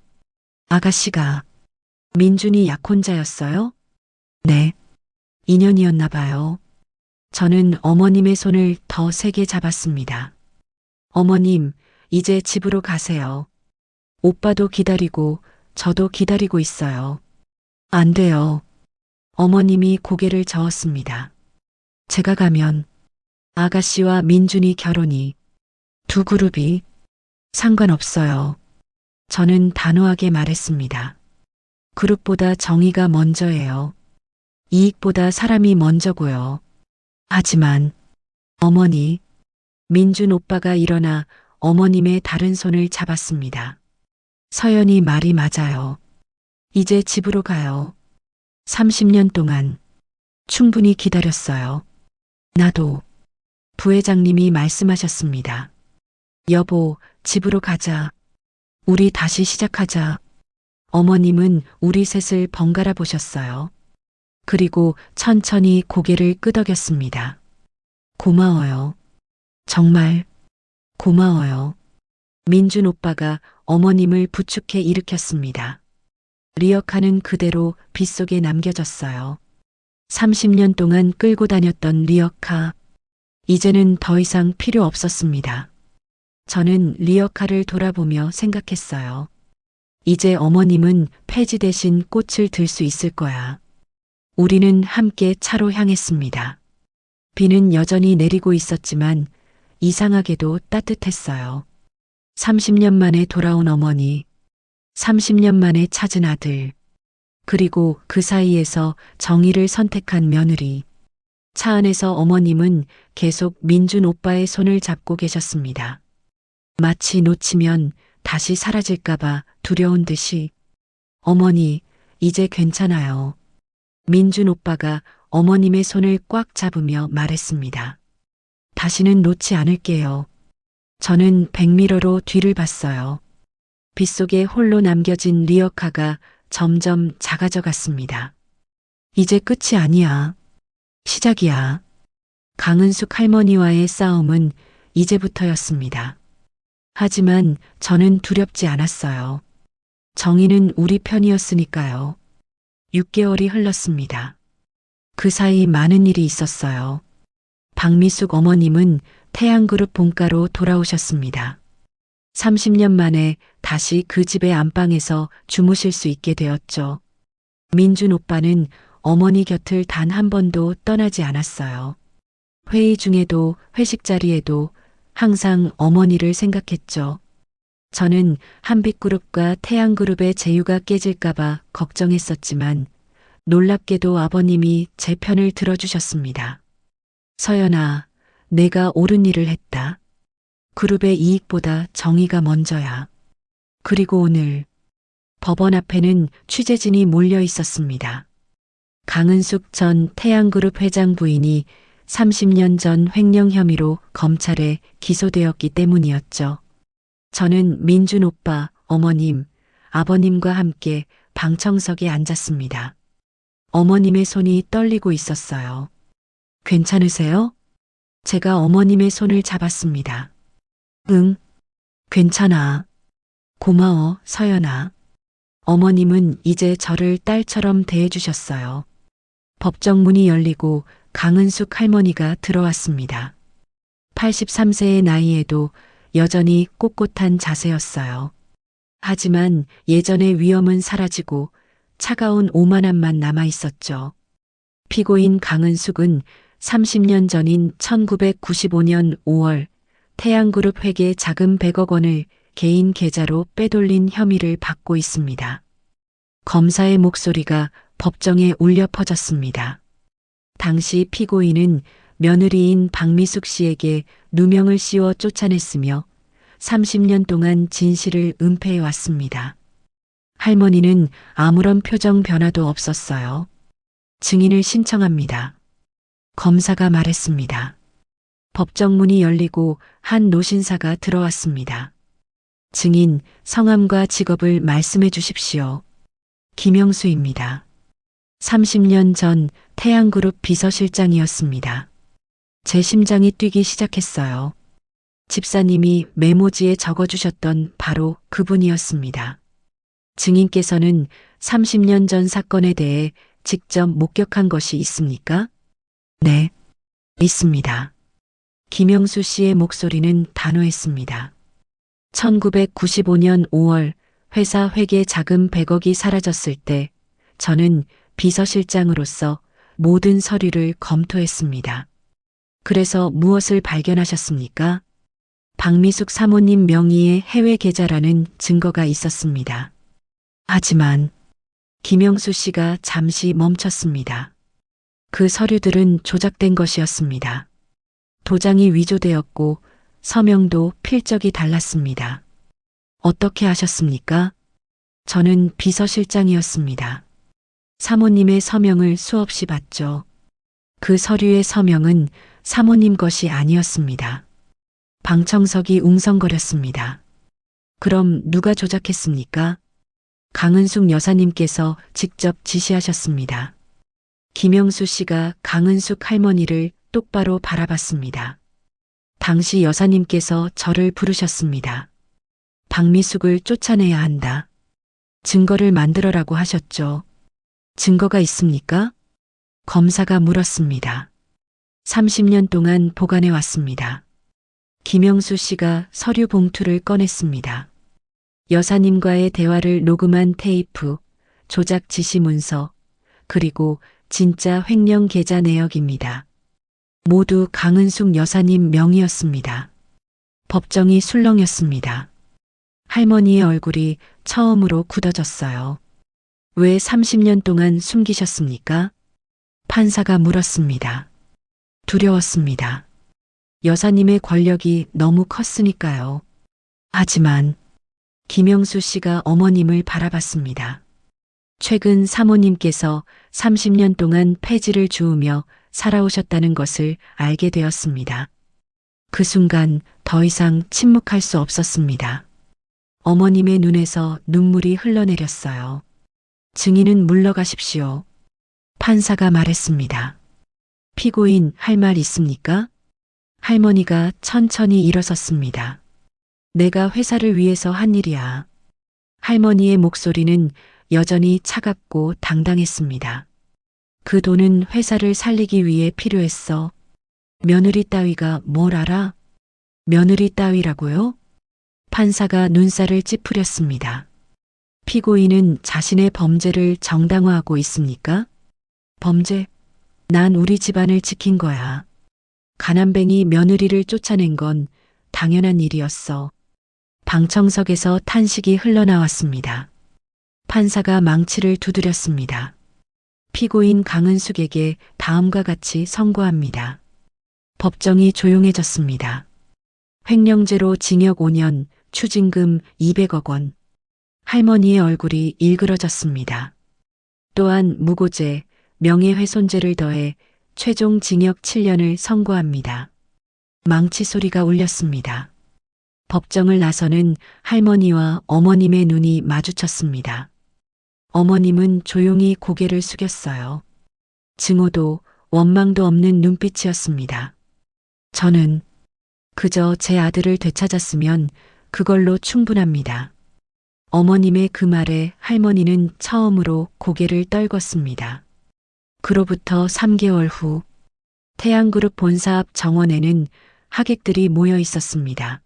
아가씨가 민준이 약혼자였어요? 네. 인연이었나 봐요. 저는 어머님의 손을 더 세게 잡았습니다. 어머님, 이제 집으로 가세요. 오빠도 기다리고 저도 기다리고 있어요. 안 돼요. 어머님이 고개를 저었습니다. 제가 가면 아가씨와 민준이 결혼이 두 그룹이 상관없어요. 저는 단호하게 말했습니다. 그룹보다 정의가 먼저예요. 이익보다 사람이 먼저고요. 하지만 어머니, 민준 오빠가 일어나 어머님의 다른 손을 잡았습니다. 서연이 말이 맞아요. 이제 집으로 가요. 30년 동안 충분히 기다렸어요. 나도. 부회장님이 말씀하셨습니다. 여보, 집으로 가자. 우리 다시 시작하자. 어머님은 우리 셋을 번갈아 보셨어요. 그리고 천천히 고개를 끄덕였습니다. 고마워요. 정말 고마워요. 민준 오빠가 어머님을 부축해 일으켰습니다. 리어카는 그대로 빗속에 남겨졌어요. 30년 동안 끌고 다녔던 리어카, 이제는 더 이상 필요 없었습니다. 저는 리어카를 돌아보며 생각했어요. 이제 어머님은 폐지 대신 꽃을 들 수 있을 거야. 우리는 함께 차로 향했습니다. 비는 여전히 내리고 있었지만 이상하게도 따뜻했어요. 30년 만에 돌아온 어머니, 30년 만에 찾은 아들, 그리고 그 사이에서 정의를 선택한 며느리. 차 안에서 어머님은 계속 민준 오빠의 손을 잡고 계셨습니다. 마치 놓치면 다시 사라질까봐 두려운 듯이. 어머니, 이제 괜찮아요. 민준 오빠가 어머님의 손을 꽉 잡으며 말했습니다. 다시는 놓지 않을게요. 저는 백미러로 뒤를 봤어요. 빗속에 홀로 남겨진 리어카가 점점 작아져 갔습니다. 이제 끝이 아니야. 시작이야. 강은숙 할머니와의 싸움은 이제부터였습니다. 하지만 저는 두렵지 않았어요. 정의는 우리 편이었으니까요. 6개월이 흘렀습니다. 그 사이 많은 일이 있었어요. 박미숙 어머님은 태양그룹 본가로 돌아오셨습니다. 30년 만에 다시 그 집의 안방에서 주무실 수 있게 되었죠. 민준 오빠는 어머니 곁을 단 한 번도 떠나지 않았어요. 회의 중에도 회식 자리에도 항상 어머니를 생각했죠. 저는 한빛그룹과 태양그룹의 제휴가 깨질까봐 걱정했었지만 놀랍게도 아버님이 제 편을 들어주셨습니다. 서연아, 내가 옳은 일을 했다. 그룹의 이익보다 정의가 먼저야. 그리고 오늘 법원 앞에는 취재진이 몰려 있었습니다. 강은숙 전 태양그룹 회장 부인이 30년 전 횡령 혐의로 검찰에 기소되었기 때문이었죠. 저는 민준 오빠, 어머님, 아버님과 함께 방청석에 앉았습니다. 어머님의 손이 떨리고 있었어요. 괜찮으세요? 제가 어머님의 손을 잡았습니다. 응, 괜찮아. 고마워, 서연아. 어머님은 이제 저를 딸처럼 대해주셨어요. 법정 문이 열리고 강은숙 할머니가 들어왔습니다. 83세의 나이에도 여전히 꼿꼿한 자세였어요. 하지만 예전의 위엄은 사라지고 차가운 오만함만 남아 있었죠. 피고인 강은숙은 30년 전인 1995년 5월 태양그룹 회계 자금 100억 원을 개인 계좌로 빼돌린 혐의를 받고 있습니다. 검사의 목소리가 법정에 울려 퍼졌습니다. 당시 피고인은 며느리인 박미숙 씨에게 누명을 씌워 쫓아냈으며 30년 동안 진실을 은폐해 왔습니다. 할머니는 아무런 표정 변화도 없었어요. 증인을 신청합니다. 검사가 말했습니다. 법정문이 열리고 한 노신사가 들어왔습니다. 증인, 성함과 직업을 말씀해 주십시오. 김영수입니다. 30년 전 태양그룹 비서실장이었습니다. 제 심장이 뛰기 시작했어요. 집사님이 메모지에 적어주셨던 바로 그분이었습니다. 증인께서는 30년 전 사건에 대해 직접 목격한 것이 있습니까? 네, 있습니다. 김영수 씨의 목소리는 단호했습니다. 1995년 5월 회사 회계 자금 100억이 사라졌을 때 저는 비서실장으로서 모든 서류를 검토했습니다. 그래서 무엇을 발견하셨습니까? 박미숙 사모님 명의의 해외 계좌라는 증거가 있었습니다. 하지만 김영수 씨가 잠시 멈췄습니다. 그 서류들은 조작된 것이었습니다. 도장이 위조되었고 서명도 필적이 달랐습니다. 어떻게 하셨습니까? 저는 비서실장이었습니다. 사모님의 서명을 수없이 봤죠. 그 서류의 서명은 사모님 것이 아니었습니다. 방청석이 웅성거렸습니다. 그럼 누가 조작했습니까? 강은숙 여사님께서 직접 지시하셨습니다. 김영수 씨가 강은숙 할머니를 똑바로 바라봤습니다. 당시 여사님께서 저를 부르셨습니다. 박미숙을 쫓아내야 한다. 증거를 만들어라고 하셨죠. 증거가 있습니까? 검사가 물었습니다. 30년 동안 보관해 왔습니다. 김영수 씨가 서류 봉투를 꺼냈습니다. 여사님과의 대화를 녹음한 테이프, 조작 지시 문서, 그리고 진짜 횡령 계좌 내역입니다. 모두 강은숙 여사님 명의였습니다. 법정이 술렁였습니다. 할머니의 얼굴이 처음으로 굳어졌어요. 왜 30년 동안 숨기셨습니까? 판사가 물었습니다. 두려웠습니다. 여사님의 권력이 너무 컸으니까요. 하지만 김영수 씨가 어머님을 바라봤습니다. 최근 사모님께서 30년 동안 폐지를 주우며 살아오셨다는 것을 알게 되었습니다. 그 순간 더 이상 침묵할 수 없었습니다. 어머님의 눈에서 눈물이 흘러내렸어요. 증인은 물러가십시오. 판사가 말했습니다. 피고인 할 말 있습니까? 할머니가 천천히 일어섰습니다. 내가 회사를 위해서 한 일이야. 할머니의 목소리는 여전히 차갑고 당당했습니다. 그 돈은 회사를 살리기 위해 필요했어. 며느리 따위가 뭘 알아? 며느리 따위라고요? 판사가 눈살을 찌푸렸습니다. 피고인은 자신의 범죄를 정당화하고 있습니까? 범죄? 난 우리 집안을 지킨 거야. 가난뱅이 며느리를 쫓아낸 건 당연한 일이었어. 방청석에서 탄식이 흘러나왔습니다. 판사가 망치를 두드렸습니다. 피고인 강은숙에게 다음과 같이 선고합니다. 법정이 조용해졌습니다. 횡령죄로 징역 5년, 추징금 200억 원. 할머니의 얼굴이 일그러졌습니다. 또한 무고죄, 명예훼손죄를 더해 최종 징역 7년을 선고합니다. 망치 소리가 울렸습니다. 법정을 나서는 할머니와 어머님의 눈이 마주쳤습니다. 어머님은 조용히 고개를 숙였어요. 증오도 원망도 없는 눈빛이었습니다. 저는 그저 제 아들을 되찾았으면 그걸로 충분합니다. 어머님의 그 말에 할머니는 처음으로 고개를 떨궜습니다. 그로부터 3개월 후 태양그룹 본사 앞 정원에는 하객들이 모여 있었습니다.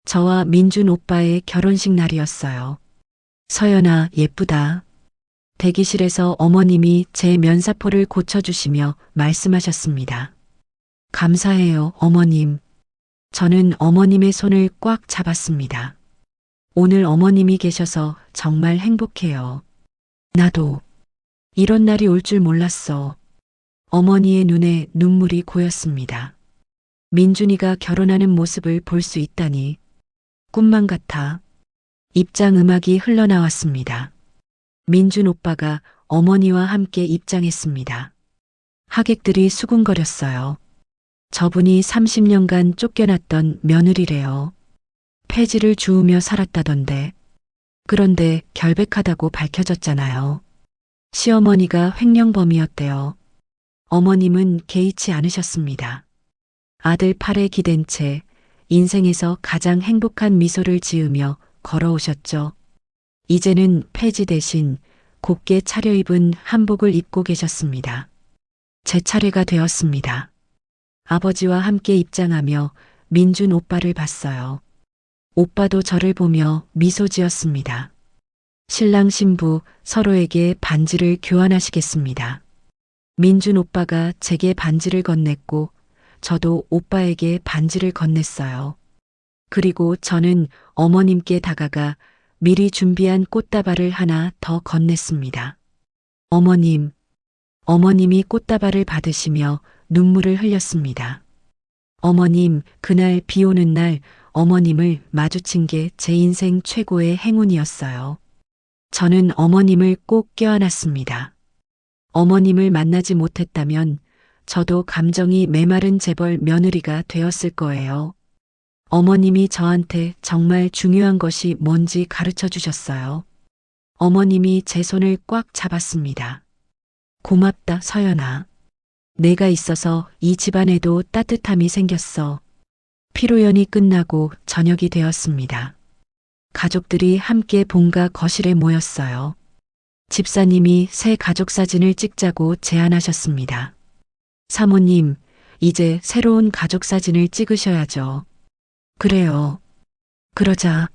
저와 민준 오빠의 결혼식 날이었어요. 서연아, 예쁘다. 대기실에서 어머님이 제 면사포를 고쳐주시며 말씀하셨습니다. 감사해요, 어머님. 저는 어머님의 손을 꽉 잡았습니다. 오늘 어머님이 계셔서 정말 행복해요. 나도 이런 날이 올 줄 몰랐어. 어머니의 눈에 눈물이 고였습니다. 민준이가 결혼하는 모습을 볼 수 있다니 꿈만 같아. 입장 음악이 흘러나왔습니다. 민준 오빠가 어머니와 함께 입장했습니다. 하객들이 수군거렸어요. 저분이 30년간 쫓겨났던 며느리래요. 폐지를 주우며 살았다던데. 그런데 결백하다고 밝혀졌잖아요. 시어머니가 횡령범이었대요. 어머님은 개의치 않으셨습니다. 아들 팔에 기댄 채 인생에서 가장 행복한 미소를 지으며 걸어오셨죠. 이제는 폐지 대신 곱게 차려입은 한복을 입고 계셨습니다. 제 차례가 되었습니다. 아버지와 함께 입장하며 민준 오빠를 봤어요. 오빠도 저를 보며 미소 지었습니다. 신랑 신부 서로에게 반지를 교환하시겠습니다. 민준 오빠가 제게 반지를 건넸고 저도 오빠에게 반지를 건넸어요. 그리고 저는 어머님께 다가가 미리 준비한 꽃다발을 하나 더 건넸습니다. 어머님, 어머님이 꽃다발을 받으시며 눈물을 흘렸습니다. 어머님, 그날 비 오는 날 어머님을 마주친 게 제 인생 최고의 행운이었어요. 저는 어머님을 꼭 껴안았습니다. 어머님을 만나지 못했다면 저도 감정이 메마른 재벌 며느리가 되었을 거예요. 어머님이 저한테 정말 중요한 것이 뭔지 가르쳐 주셨어요. 어머님이 제 손을 꽉 잡았습니다. 고맙다, 서연아. 내가 있어서 이 집안에도 따뜻함이 생겼어. 피로연이 끝나고 저녁이 되었습니다. 가족들이 함께 본가 거실에 모였어요. 집사님이 새 가족 사진을 찍자고 제안하셨습니다. 사모님, 이제 새로운 가족 사진을 찍으셔야죠. 그래요. 그러자.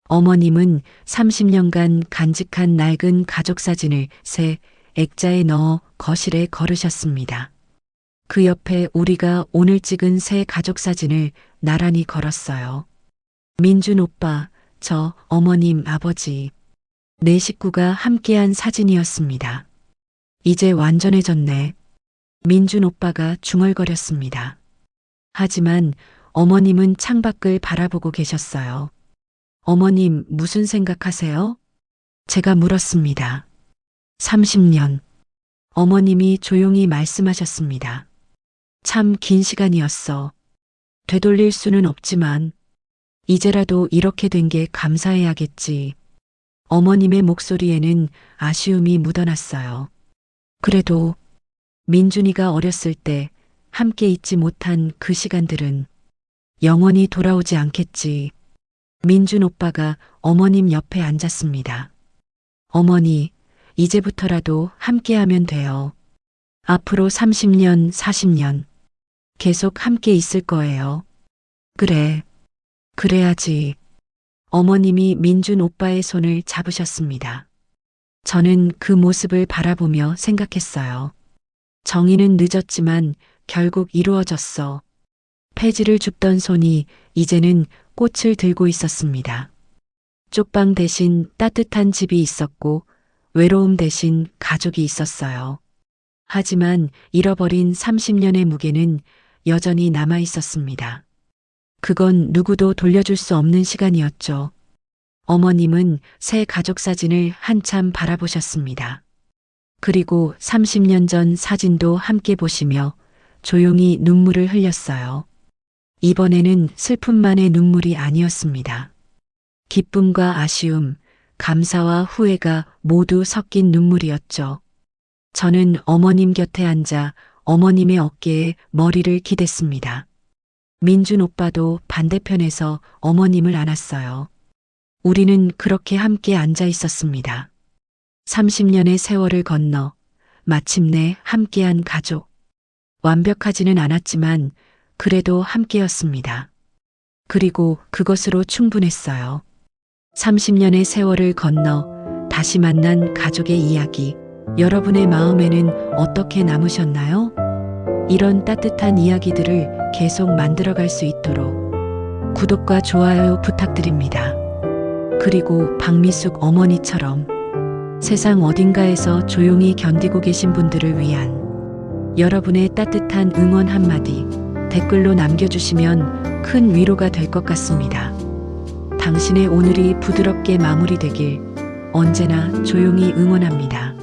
어머님은 30년간 간직한 낡은 가족 사진을 새 액자에 넣어 거실에 걸으셨습니다. 그 옆에 우리가 오늘 찍은 새 가족 사진을 나란히 걸었어요. 민준 오빠, 저, 어머님, 아버지. 네 식구가 함께한 사진이었습니다. 이제 완전해졌네. 민준 오빠가 중얼거렸습니다. 하지만 어머님은 창밖을 바라보고 계셨어요. 어머님, 무슨 생각하세요? 제가 물었습니다. 30년. 어머님이 조용히 말씀하셨습니다. 참 긴 시간이었어. 되돌릴 수는 없지만 이제라도 이렇게 된 게 감사해야겠지. 어머님의 목소리에는 아쉬움이 묻어났어요. 그래도 민준이가 어렸을 때 함께 있지 못한 그 시간들은 영원히 돌아오지 않겠지. 민준 오빠가 어머님 옆에 앉았습니다. 어머니, 이제부터라도 함께하면 돼요. 앞으로 30년, 40년 계속 함께 있을 거예요. 그래, 그래야지. 어머님이 민준 오빠의 손을 잡으셨습니다. 저는 그 모습을 바라보며 생각했어요. 정의는 늦었지만 결국 이루어졌어. 폐지를 줍던 손이 이제는 꽃을 들고 있었습니다. 쪽방 대신 따뜻한 집이 있었고 외로움 대신 가족이 있었어요. 하지만 잃어버린 30년의 무게는 여전히 남아 있었습니다. 그건 누구도 돌려줄 수 없는 시간이었죠. 어머님은 새 가족 사진을 한참 바라보셨습니다. 그리고 30년 전 사진도 함께 보시며 조용히 눈물을 흘렸어요. 이번에는 슬픔만의 눈물이 아니었습니다. 기쁨과 아쉬움, 감사와 후회가 모두 섞인 눈물이었죠. 저는 어머님 곁에 앉아 어머님의 어깨에 머리를 기댔습니다. 민준 오빠도 반대편에서 어머님을 안았어요. 우리는 그렇게 함께 앉아 있었습니다. 30년의 세월을 건너 마침내 함께한 가족. 완벽하지는 않았지만 그래도 함께였습니다. 그리고 그것으로 충분했어요. 30년의 세월을 건너 다시 만난 가족의 이야기. 여러분의 마음에는 어떻게 남으셨나요? 이런 따뜻한 이야기들을 계속 만들어갈 수 있도록 구독과 좋아요 부탁드립니다. 그리고 박미숙 어머니처럼 세상 어딘가에서 조용히 견디고 계신 분들을 위한 여러분의 따뜻한 응원 한마디 댓글로 남겨주시면 큰 위로가 될 것 같습니다. 당신의 오늘이 부드럽게 마무리되길 언제나 조용히 응원합니다.